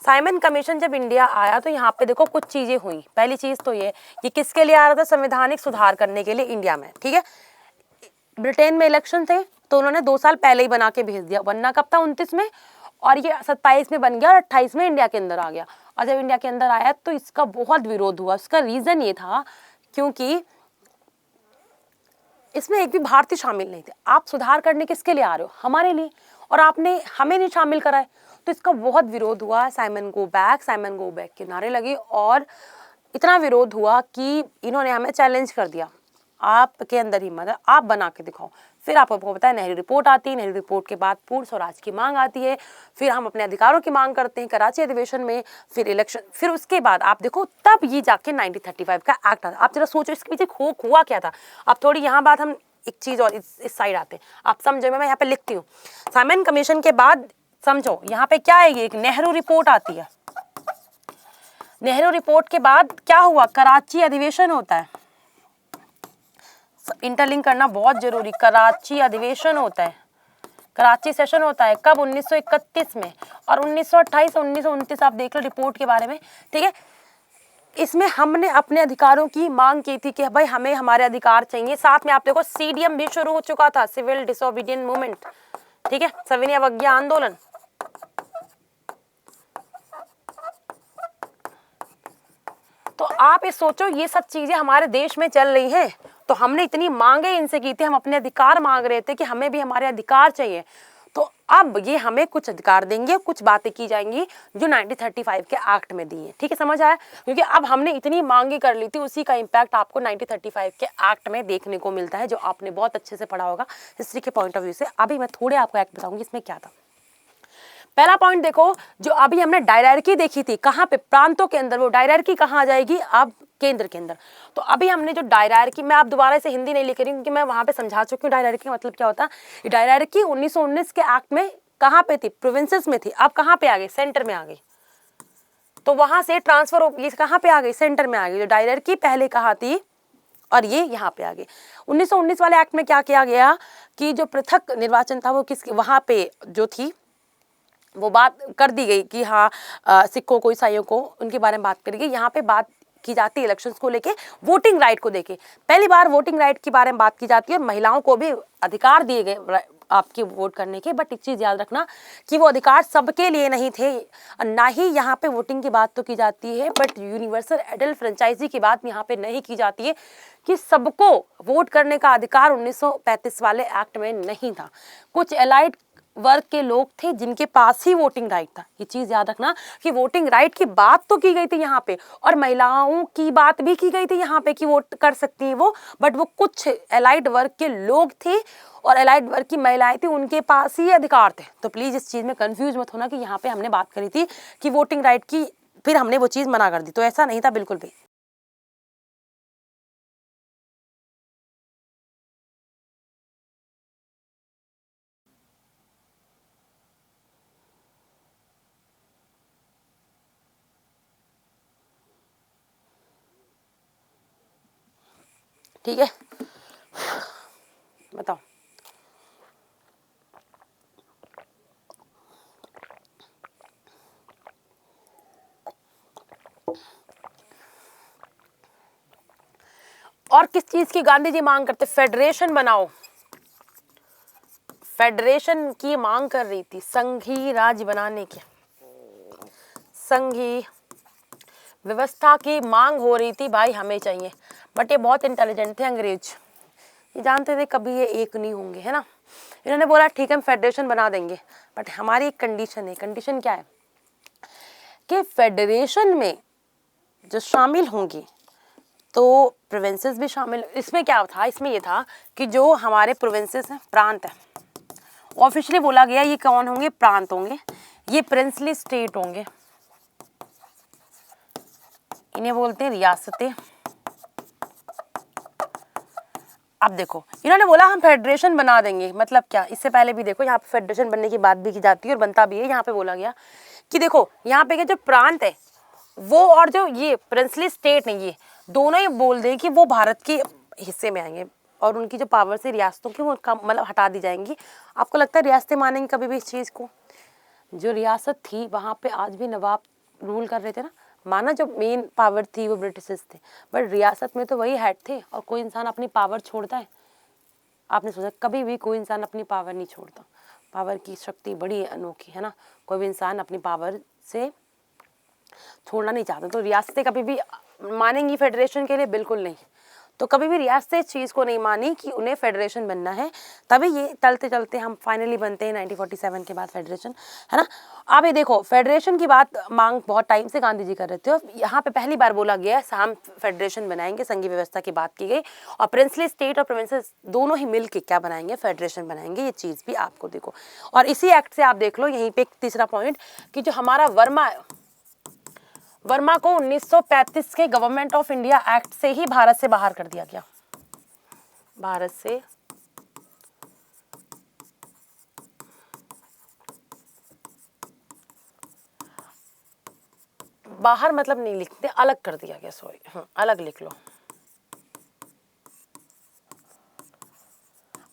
साइमन कमीशन जब इंडिया आया तो यहाँ पे देखो कुछ चीजें हुई। पहली चीज तो ये किसके लिए आ रहा था, संवैधानिक सुधार करने के लिए इंडिया में। ठीक है। ब्रिटेन में इलेक्शन थे तो उन्होंने 2 साल पहले ही बना के भेज दिया। बनना कब था, 29 में, और ये 27 में बन गया और 28 में इंडिया के अंदर आ गया। और जब इंडिया के अंदर आया तो इसका बहुत विरोध हुआ। उसका रीजन ये था क्योंकि इसमें एक भी भारतीय शामिल नहीं थे। आप सुधार करने किसके लिए आ रहे हो, हमारे लिए, और आपने हमें नहीं शामिल कराए। तो इसका बहुत विरोध हुआ। साइमन गो बैक के नारे लगे, और इतना विरोध हुआ कि इन्होंने हमें चैलेंज कर दिया, आपके अंदर हिम्मत है, आप बना के दिखाओ। फिर आपको पता है नेहरू रिपोर्ट आती है। नेहरू रिपोर्ट के बाद पूर्ण स्वराज की मांग आती है। फिर हम अपने अधिकारों की मांग करते हैं कराची अधिवेशन में, फिर इलेक्शन, फिर उसके बाद आप देखो तब ये जाके 1935 का एक्ट आता। आप जरा सोचो इसके पीछे हुआ क्या था। अब थोड़ी यहाँ बात हम एक चीज और इस साइड आते हैं, आप समझो, मैं यहाँ पे लिखती हूँ। साइमन कमीशन के बाद समझो यहाँ पे क्या आएगी, एक नेहरू रिपोर्ट आती है। नेहरू रिपोर्ट के बाद क्या हुआ, कराची अधिवेशन होता है। इंटरलिंक करना बहुत जरूरी। कराची अधिवेशन होता है, कराची सेशन होता है कब, 1931 में, और 1928 1929 आप देख लो रिपोर्ट के बारे में। ठीक है। इसमें हमने अपने अधिकारों की मांग की थी कि भाई हमें हमारे अधिकार चाहिए। साथ में आप देखो सीडीएम भी शुरू हो चुका था, सिविल डिसोबीडियंट मूवमेंट। ठीक है, सविनय अवज्ञा आंदोलन। तो आप ये सोचो ये सब चीजें हमारे देश में चल रही हैं, तो हमने इतनी मांगे इनसे की थी, हम अपने अधिकार मांग रहे थे कि हमें भी हमारे अधिकार चाहिए। तो अब ये हमें कुछ अधिकार देंगे, कुछ बातें की जाएंगी जो 1935 के एक्ट में दी है। ठीक है, समझ आया। क्योंकि अब हमने इतनी मांगे कर ली थी, उसी का इम्पैक्ट आपको 1935 के एक्ट में देखने को मिलता है, जो आपने बहुत अच्छे से पढ़ा होगा हिस्ट्री के पॉइंट ऑफ व्यू से। अभी मैं थोड़े आपको एक्ट बताऊंगी इसमें क्या था। पहला पॉइंट देखो, जो अभी हमने डायरार्की देखी थी कहाँ पे, प्रांतों के अंदर, वो डायरार्की कहाँ आ जाएगी, अब केंद्र के अंदर। तो अभी हमने जो डायरार्की, मैं आप दोबारा से हिंदी नहीं लिख रही हूँ क्योंकि मैं वहां पे समझा चुकी हूँ डायरार्की का मतलब क्या होता है। डायरार्की 1919 के एक्ट में कहाँ पे थी, प्रोविंसेस में थी, अब कहाँ पे आ गई, सेंटर में आ गई। तो वहां से ट्रांसफर ये कहाँ पे आ गई, सेंटर में आ गई। जो डायरार्की पहले कहाँ थी और ये यहाँ पे आ गई। 1919 वाले एक्ट में क्या किया गया कि जो पृथक निर्वाचन था वो किस वहां पे जो थी वो बात कर दी गई कि हाँ सिखों को, ईसाइयों को, उनके बारे में बात करी गई। यहाँ पे बात की जाती है इलेक्शंस को लेके, वोटिंग राइट को देके। पहली बार वोटिंग राइट के बारे में बात की जाती है, और महिलाओं को भी अधिकार दिए गए आपके वोट करने के, बट एक चीज़ याद रखना कि वो अधिकार सबके लिए नहीं थे। ना ही यहाँ पे वोटिंग की बात तो की जाती है, बट यूनिवर्सल एडल्ट फ्रेंचाइजी की बात यहाँ पे नहीं की जाती है कि सबको वोट करने का अधिकार 1935 वाले एक्ट में नहीं था। कुछ एलाइड वर्ग के लोग थे जिनके पास ही वोटिंग राइट था। ये चीज याद रखना कि वोटिंग राइट की बात तो की गई थी यहाँ पे, और महिलाओं की बात भी की गई थी यहाँ पे कि वोट कर सकती हैं वो, बट वो कुछ एलाइड वर्ग के लोग थे और एलाइड वर्ग की महिलाएं थी, उनके पास ही अधिकार थे। तो प्लीज इस चीज में कंफ्यूज मत होना कि यहाँ पे हमने बात करी थी कि वोटिंग राइट की, फिर हमने वो चीज मना कर दी, तो ऐसा नहीं था बिल्कुल भी। ठीक है, बताओ। और किस चीज की गांधी जी मांग करते? फेडरेशन बनाओ, फेडरेशन की मांग कर रही थी, संघीय राज्य बनाने की, संघीय व्यवस्था की मांग हो रही थी, भाई हमें चाहिए। बट ये बहुत इंटेलिजेंट थे अंग्रेज, ये जानते थे कभी ये एक नहीं होंगे, है ना। इन्होंने बोला ठीक है हम फेडरेशन बना देंगे, बट हमारी एक कंडीशन है। कंडीशन क्या है कि फेडरेशन में जो शामिल होंगी तो प्रोविंसेस भी शामिल। इसमें क्या था, इसमें ये था कि जो हमारे प्रोविंसेस हैं, प्रांत है, ऑफिशियली बोला गया ये कौन होंगे? प्रांत होंगे, ये प्रिंसली स्टेट होंगे, इन्हें बोलते हैं रियासतें। अब देखो इन्होंने बोला हम फेडरेशन बना देंगे, मतलब क्या? इससे पहले भी देखो यहाँ पे फेडरेशन बनने की बात भी की जाती है और बनता भी है। यहाँ पे बोला गया कि देखो यहाँ पे जो प्रांत है वो और जो ये प्रिंसली स्टेट है, ये दोनों ही बोल दें कि वो भारत के हिस्से में आएंगे और उनकी जो पावर से रियासतों की वो मतलब हटा दी जाएंगी। आपको लगता है रियासतें मानेंगी कभी भी इस चीज़ को? जो रियासत थी वहाँ पे आज भी नवाब रूल कर रहे थे ना, माना जो मेन पावर थी वो ब्रिटिशर्स थे, बट रियासत में तो वही हेड थे। और कोई इंसान अपनी पावर छोड़ता है? आपने सोचा कभी भी कोई इंसान अपनी पावर नहीं छोड़ता। पावर की शक्ति बड़ी अनोखी है ना, कोई भी इंसान अपनी पावर से छोड़ना नहीं चाहता। तो रियासतें कभी भी मानेंगी फेडरेशन के लिए? बिल्कुल नहीं। तो कभी भी रियासतें इस चीज़ को नहीं मानी कि उन्हें फेडरेशन बनना है, तभी ये चलते चलते हम फाइनली बनते हैं 1947 के बाद फेडरेशन, है ना। अब ये देखो फेडरेशन की बात मांग बहुत टाइम से गांधी जी कर रहे थे, और यहाँ पे पहली बार बोला गया हम फेडरेशन बनाएंगे, संघीय व्यवस्था की बात की गई, और प्रिंसली स्टेट और प्रोविंसेस दोनों ही मिल के क्या बनाएंगे? फेडरेशन बनाएंगे। ये चीज़ भी आपको देखो, और इसी एक्ट से आप देख लो यहीं पर एक तीसरा पॉइंट कि जो हमारा वर्मा को 1935 के गवर्नमेंट ऑफ इंडिया एक्ट से ही भारत से बाहर कर दिया गया। भारत से बाहर मतलब नहीं लिखते, अलग कर दिया गया, सॉरी, अलग लिख लो।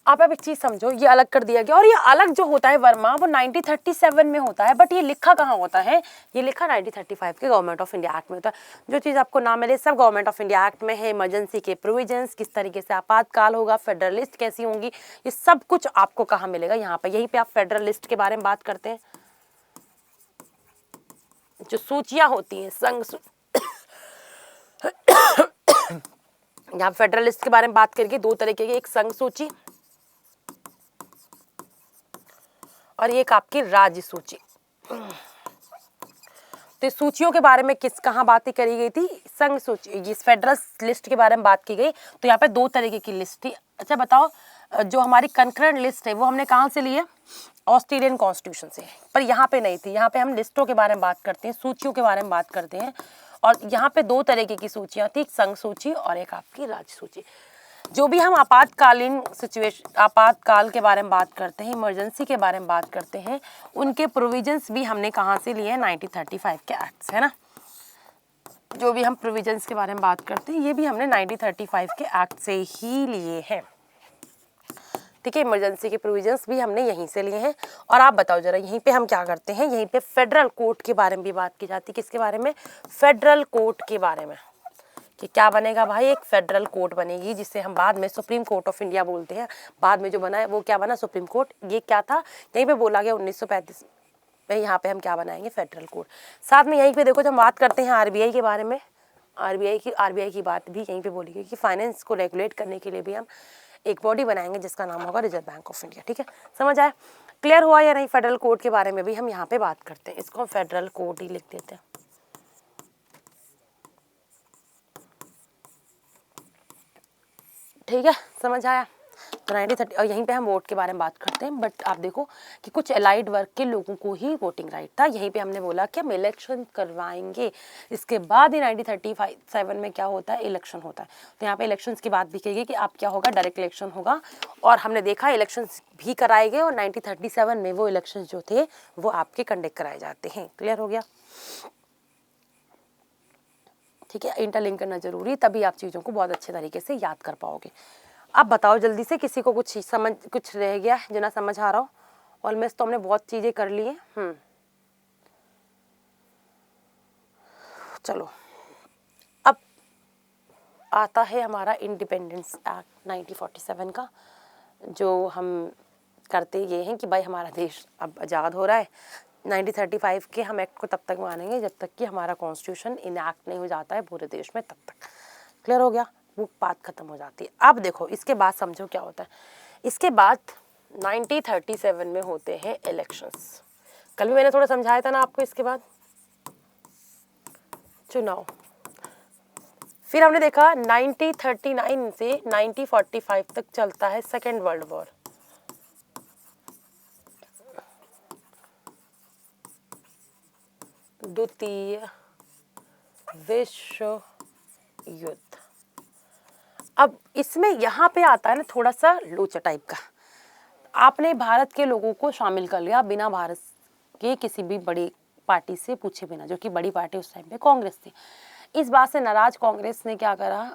आप अब एक चीज समझो, ये अलग कर दिया गया, और ये अलग जो होता है वर्मा वो 1937 में होता है, बट ये लिखा कहाँ होता है? ये लिखा 1935 के गवर्नमेंट ऑफ इंडिया एक्ट में होता है। जो चीज़ आपको ना मिले सब गवर्नमेंट ऑफ इंडिया एक्ट में है। इमरजेंसी के प्रोविजंस, किस तरीके से आपातकाल होगा, फेडरलिस्ट कैसी होंगी, ये सब कुछ आपको कहाँ मिलेगा? यहाँ पे, यहीं पे आप फेडरलिस्ट के बारे में बात करते हैं। जो सूचियाँ होती हैं संघ यहाँ फेडरलिस्ट के बारे में बात करके दो तरीके की, एक संघ सूची और एक आपकी राज्य सूची। तो सूचियों के बारे में कहाँ बातें करी गई थी? संघ सूची, इस फेडरल लिस्ट के बारे में बात की गई। तो यहाँ पे दो तरीके की लिस्ट थी। अच्छा बताओ, जो हमारी कंकरेंट लिस्ट है वो हमने कहाँ से ली है? ऑस्ट्रेलियन कॉन्स्टिट्यूशन से, पर यहाँ पे नहीं थी। यहाँ पे हम लिस्टों के बारे में बात करते हैं, सूचियों के बारे में बात करते हैं, और यहाँ पे दो तरीके की सूचियाँ थी, एक संघ सूची और एक आपकी राज्य सूची। जो भी हम आपातकालीन सिचुएशन, आपातकाल के बारे में बात करते हैं, इमरजेंसी के बारे में बात करते हैं, उनके प्रोविजंस भी हमने कहाँ से लिए हैं? 1935 के एक्ट से, है ना। जो भी हम प्रोविजंस के बारे में बात करते हैं ये भी हमने 1935 के एक्ट से ही लिए हैं। ठीक है, इमरजेंसी के प्रोविजंस भी हमने यहीं से लिए हैं। और आप बताओ जरा, यहीं पे हम क्या करते हैं? यहीं पे फेडरल कोर्ट के बारे में भी बात की जाती है। किसके बारे में? फेडरल कोर्ट के बारे में। कि क्या बनेगा भाई, एक फेडरल कोर्ट बनेगी जिसे हम बाद में सुप्रीम कोर्ट ऑफ इंडिया बोलते हैं। बाद में जो बना है वो क्या बना, सुप्रीम कोर्ट। ये क्या था, यहीं पे बोला गया 1935 में, यहाँ पे हम क्या बनाएंगे, फेडरल कोर्ट। साथ में यहीं पे देखो जब हम बात करते हैं आरबीआई के बारे में, आरबीआई की बात भी यहीं पे बोली गई कि फाइनेंस को रेगुलेट करने के लिए भी हम एक बॉडी बनाएंगे जिसका नाम होगा रिजर्व बैंक ऑफ इंडिया। ठीक है, समझ आया, क्लियर हुआ या नहीं। फेडरल कोर्ट के बारे में भी हम यहाँ पे बात करते हैं, इसको हम फेडरल कोर्ट ही लिख देते हैं। ठीक है, समझ आया। तो 1930 और यहीं पे हम वोट के बारे में बात करते हैं। बट आप देखो कि कुछ एलाइड वर्ग के लोगों को ही वोटिंग राइट था। यहीं पे हमने बोला कि हम इलेक्शन करवाएंगे। इसके बाद ही 1937 में क्या होता है, इलेक्शन होता है। तो यहाँ पे इलेक्शंस की बात भी कही कि आप क्या होगा, डायरेक्ट इलेक्शन होगा। और हमने देखा इलेक्शंस भी कराए गए और 1937 में वो इलेक्शन जो थे वो आपके कंडक्ट कराए जाते हैं। क्लियर हो गया। ठीक है, इंटरलिंक करना जरूरी, तभी आप चीज़ों को बहुत अच्छे तरीके से याद कर पाओगे। अब बताओ जल्दी से, किसी को कुछ रह गया जो ना समझ आ रहा हो। ऑलमोस्ट तो हमने बहुत चीज़ें कर ली हैं। चलो, अब आता है हमारा इंडिपेंडेंस एक्ट 1947 का, जो हम करते ये हैं कि भाई हमारा देश अब आज़ाद हो रहा है। 1935 के हम एक्ट को तब तक मानेंगे जब तक कि हमारा कॉन्स्टिट्यूशन इनएक्ट नहीं हो जाता है पूरे देश में, तब तक। क्लियर हो गया, वो बात खत्म हो जाती है। अब देखो इसके बाद समझो क्या होता है। इसके बाद 1937 में होते हैं इलेक्शंस। कल भी मैंने थोड़ा समझाया था ना आपको। इसके बाद चुनाव। फिर हमने देखा 1939 से 1945 तक चलता है सेकेंड वर्ल्ड वॉर। द्वितीय विश्व युद्ध। अब इसमें यहाँ पे आता है ना थोड़ा सा लोचा टाइप का। आपने भारत के लोगों को शामिल कर लिया बिना भारत के किसी भी बड़ी पार्टी से पूछे बिना, जो कि बड़ी पार्टी उस टाइम पे कांग्रेस थी। इस बात से नाराज कांग्रेस ने क्या करा,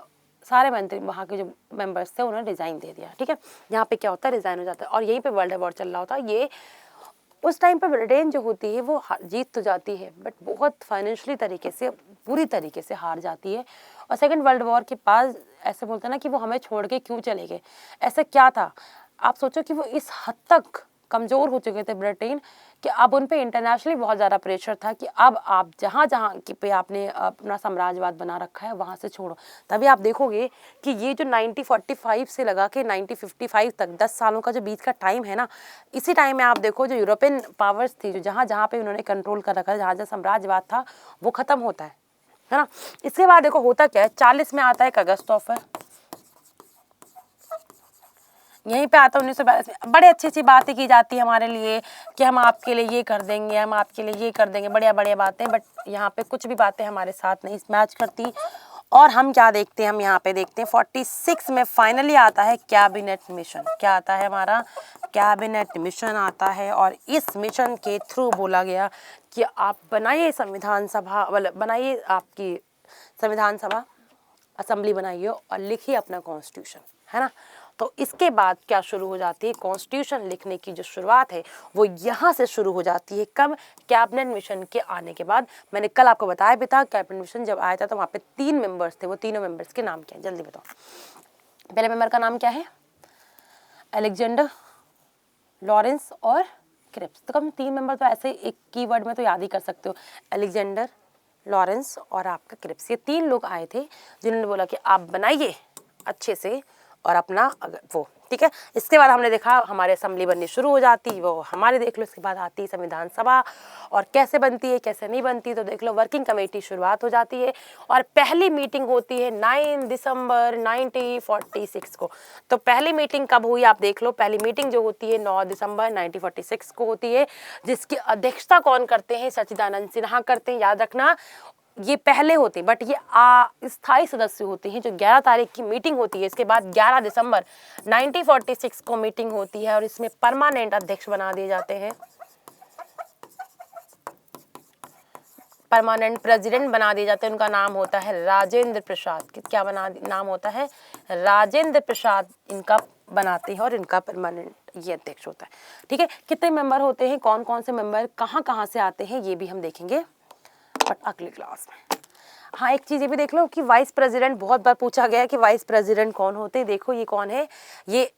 सारे मंत्री वहाँ के जो मेंबर्स थे उन्होंने रिजाइन दे दिया। ठीक है, यहाँ पे क्या होता है, रिजाइन हो जाता है। और यहीं पे वर्ल्ड वॉर चल रहा होता है। ये उस टाइम पे ब्रिटेन जो होती है वो जीत तो जाती है बट बहुत फाइनेंशियली तरीके से, बुरी तरीके से हार जाती है। और सेकेंड वर्ल्ड वॉर के पास ऐसे बोलते हैं ना कि वो हमें छोड़ के क्यों चले गए। ऐसा क्या था, आप सोचो कि वो इस हद तक कमज़ोर हो चुके थे ब्रिटेन कि अब उन पे इंटरनेशनली बहुत ज़्यादा प्रेशर था कि अब आप जहाँ जहाँ पे आपने अपना साम्राज्यवाद बना रखा है वहाँ से छोड़ो। तभी आप देखोगे कि ये जो 1945 से लगा के 1955 तक 10 सालों का जो बीच का टाइम है ना, इसी टाइम में आप देखो जो यूरोपियन पावर्स थी, जो जहाँ जहाँ पे उन्होंने कंट्रोल कर रखा है, जहाँ जहाँ साम्राज्यवाद था वो ख़त्म होता है ना। इसके बाद देखो होता क्या है, 40 में आता है अगस्त ऑफर। यहीं पे आता है 1942 में। बड़े अच्छी बातें की जाती है हमारे लिए कि हम आपके लिए ये कर देंगे, हम आपके लिए ये कर देंगे, बढ़िया बढ़िया बातें। बट यहाँ पे कुछ भी बातें हमारे साथ नहीं मैच करती। और हम क्या देखते हैं, हम यहाँ पे देखते हैं 46 में फाइनली आता है कैबिनेट मिशन। क्या आता है, हमारा कैबिनेट मिशन आता है। और इस मिशन के थ्रू बोला गया कि आप बनाइए संविधान सभा, बनाइए आपकी संविधान सभा, असेंबली बनाइए और लिखिए अपना कॉन्स्टिट्यूशन, है ना। तो इसके बाद क्या शुरू हो जाती है, कॉन्स्टिट्यूशन लिखने की जो शुरुआत है वो यहाँ से शुरू हो जाती है। कब, कैबिनेट मिशन के आने के बाद। मैंने कल आपको बताया भी था, कैबिनेट मिशन जब आया था तो वहाँ पे 3 मेंबर्स थे। वो तीनों मेंबर्स के नाम क्या है, जल्दी बताओ। पहले मेंबर का नाम क्या है, अलेक्जेंडर, लॉरेंस और क्रिप्स। तो कम 3 मेंबर तो ऐसे एक कीवर्ड में तो याद ही कर सकते हो, अलेक्जेंडर, लॉरेंस और आपका क्रिप्स। ये 3 लोग आए थे जिन्होंने बोला कि आप बनाइए अच्छे से और अपना वो, ठीक है। इसके बाद हमने देखा हमारी असेंबली बननी शुरू हो जाती, वो हमारे देख लो। इसके बाद आती है संविधान सभा, और कैसे बनती है कैसे नहीं बनती तो देख लो। वर्किंग कमेटी शुरुआत हो जाती है और पहली मीटिंग होती है 9 दिसंबर 1946 को। तो पहली मीटिंग कब हुई आप देख लो। पहली मीटिंग जो होती है 9 दिसंबर 1946 को होती है, जिसकी अध्यक्षता कौन करते हैं, सच्चिदानंद सिन्हा करते हैं। याद रखना ये पहले होते, बट ये स्थायी सदस्य होते हैं। जो 11 तारीख की मीटिंग होती है, इसके बाद 11 दिसंबर 1946 को मीटिंग होती है और इसमें परमानेंट अध्यक्ष बना दिए जाते हैं, परमानेंट प्रेसिडेंट बना दिए जाते हैं। उनका नाम होता है राजेंद्र प्रसाद। क्या नाम होता है, राजेंद्र प्रसाद इनका बनाते हैं और इनका परमानेंट ये अध्यक्ष होता है। ठीक है, कितने मेंबर होते हैं, कौन कौन से मेंबर कहाँ कहाँ से आते हैं, ये भी हम देखेंगे बट अगली क्लास में। हाँ, एक चीज़ ये भी देख लो कि वाइस प्रेसिडेंट बहुत बार पूछा गया है कि वाइस प्रेसिडेंट कौन होते हैं। देखो ये कौन है, ये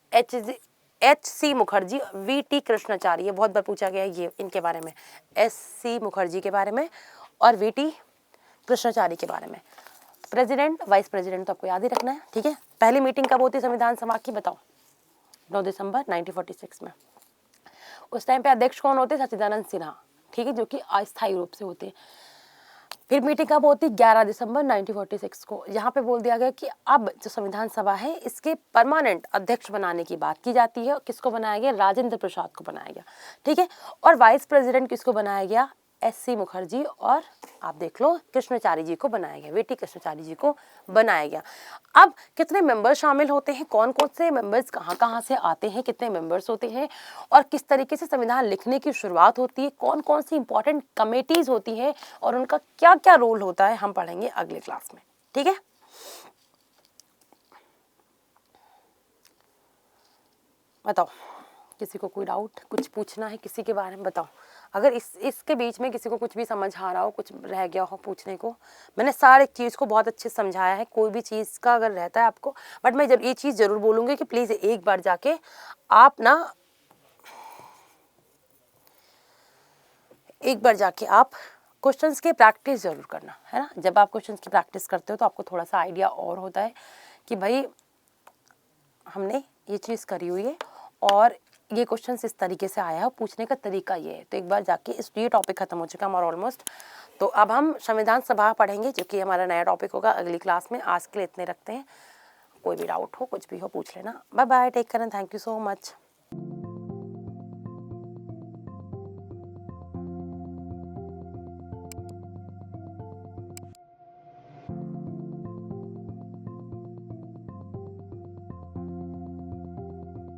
एच.सी. मुखर्जी, वी.टी. कृष्णाचार्य, ये बहुत बार पूछा गया है ये इनके बारे में, एस.सी. मुखर्जी के बारे में और वी.टी. कृष्णाचार्य के बारे में। प्रेसिडेंट वाइस प्रेसिडेंट तो आपको याद ही रखना है, ठीक है। पहली मीटिंग कब होती है संविधान सभा की, बताओ? 9 दिसंबर 1946 में। उस टाइम पे अध्यक्ष कौन होते हैं? सच्चिदानंद सिन्हा, ठीक है, जो कि अस्थायी रूप से होते हैं। फिर मीटिंग कब होती? 11 दिसंबर 1946 को। यहाँ पे बोल दिया गया कि अब जो संविधान सभा है इसके परमानेंट अध्यक्ष बनाने की बात की जाती है। किसको बनाया गया? राजेंद्र प्रसाद को बनाया गया, ठीक है। और वाइस प्रेसिडेंट किसको बनाया गया? एस.सी. मुखर्जी और आप देख लो कृष्णाचार्य जी को बनाया गया, वी.टी. कृष्णाचार्य जी को बनाया गया। अब कितने मेंबर शामिल होते हैं, कौन कौन से मेंबर्स कहाँ कहाँ से आते हैं, कितने मेंबर्स होते हैं और किस तरीके से संविधान लिखने की शुरुआत होती है, कौन कौन सी इंपॉर्टेंट कमेटीज होती हैं और उनका क्या क्या रोल होता है, हम पढ़ेंगे अगले क्लास में, ठीक है। बताओ, किसी को कोई डाउट, कुछ पूछना है किसी के बारे में? बताओ, अगर इसके बीच में किसी को कुछ भी समझ आ रहा हो, कुछ रह गया हो पूछने को। मैंने सारे चीज़ को बहुत अच्छे से समझाया है, कोई भी चीज़ का अगर रहता है आपको, बट मैं ये चीज़ ज़रूर बोलूँगी कि प्लीज़ एक बार जाके आप क्वेश्चंस की प्रैक्टिस ज़रूर करना, है ना। जब आप क्वेश्चंस की प्रैक्टिस करते हो तो आपको थोड़ा सा आइडिया और होता है कि भाई हमने ये चीज़ करी हुई है और ये क्वेश्चन इस तरीके से आया है, पूछने का तरीका ये है। तो एक बार जाके ये टॉपिक खत्म हो चुका है हमारा ऑलमोस्ट। तो अब हम संविधान सभा पढ़ेंगे जो कि हमारा नया टॉपिक होगा अगली क्लास में। आज के लिए इतने रखते हैं, कोई भी डाउट हो कुछ भी हो पूछ लेना। Bye bye, take care and thank you so much.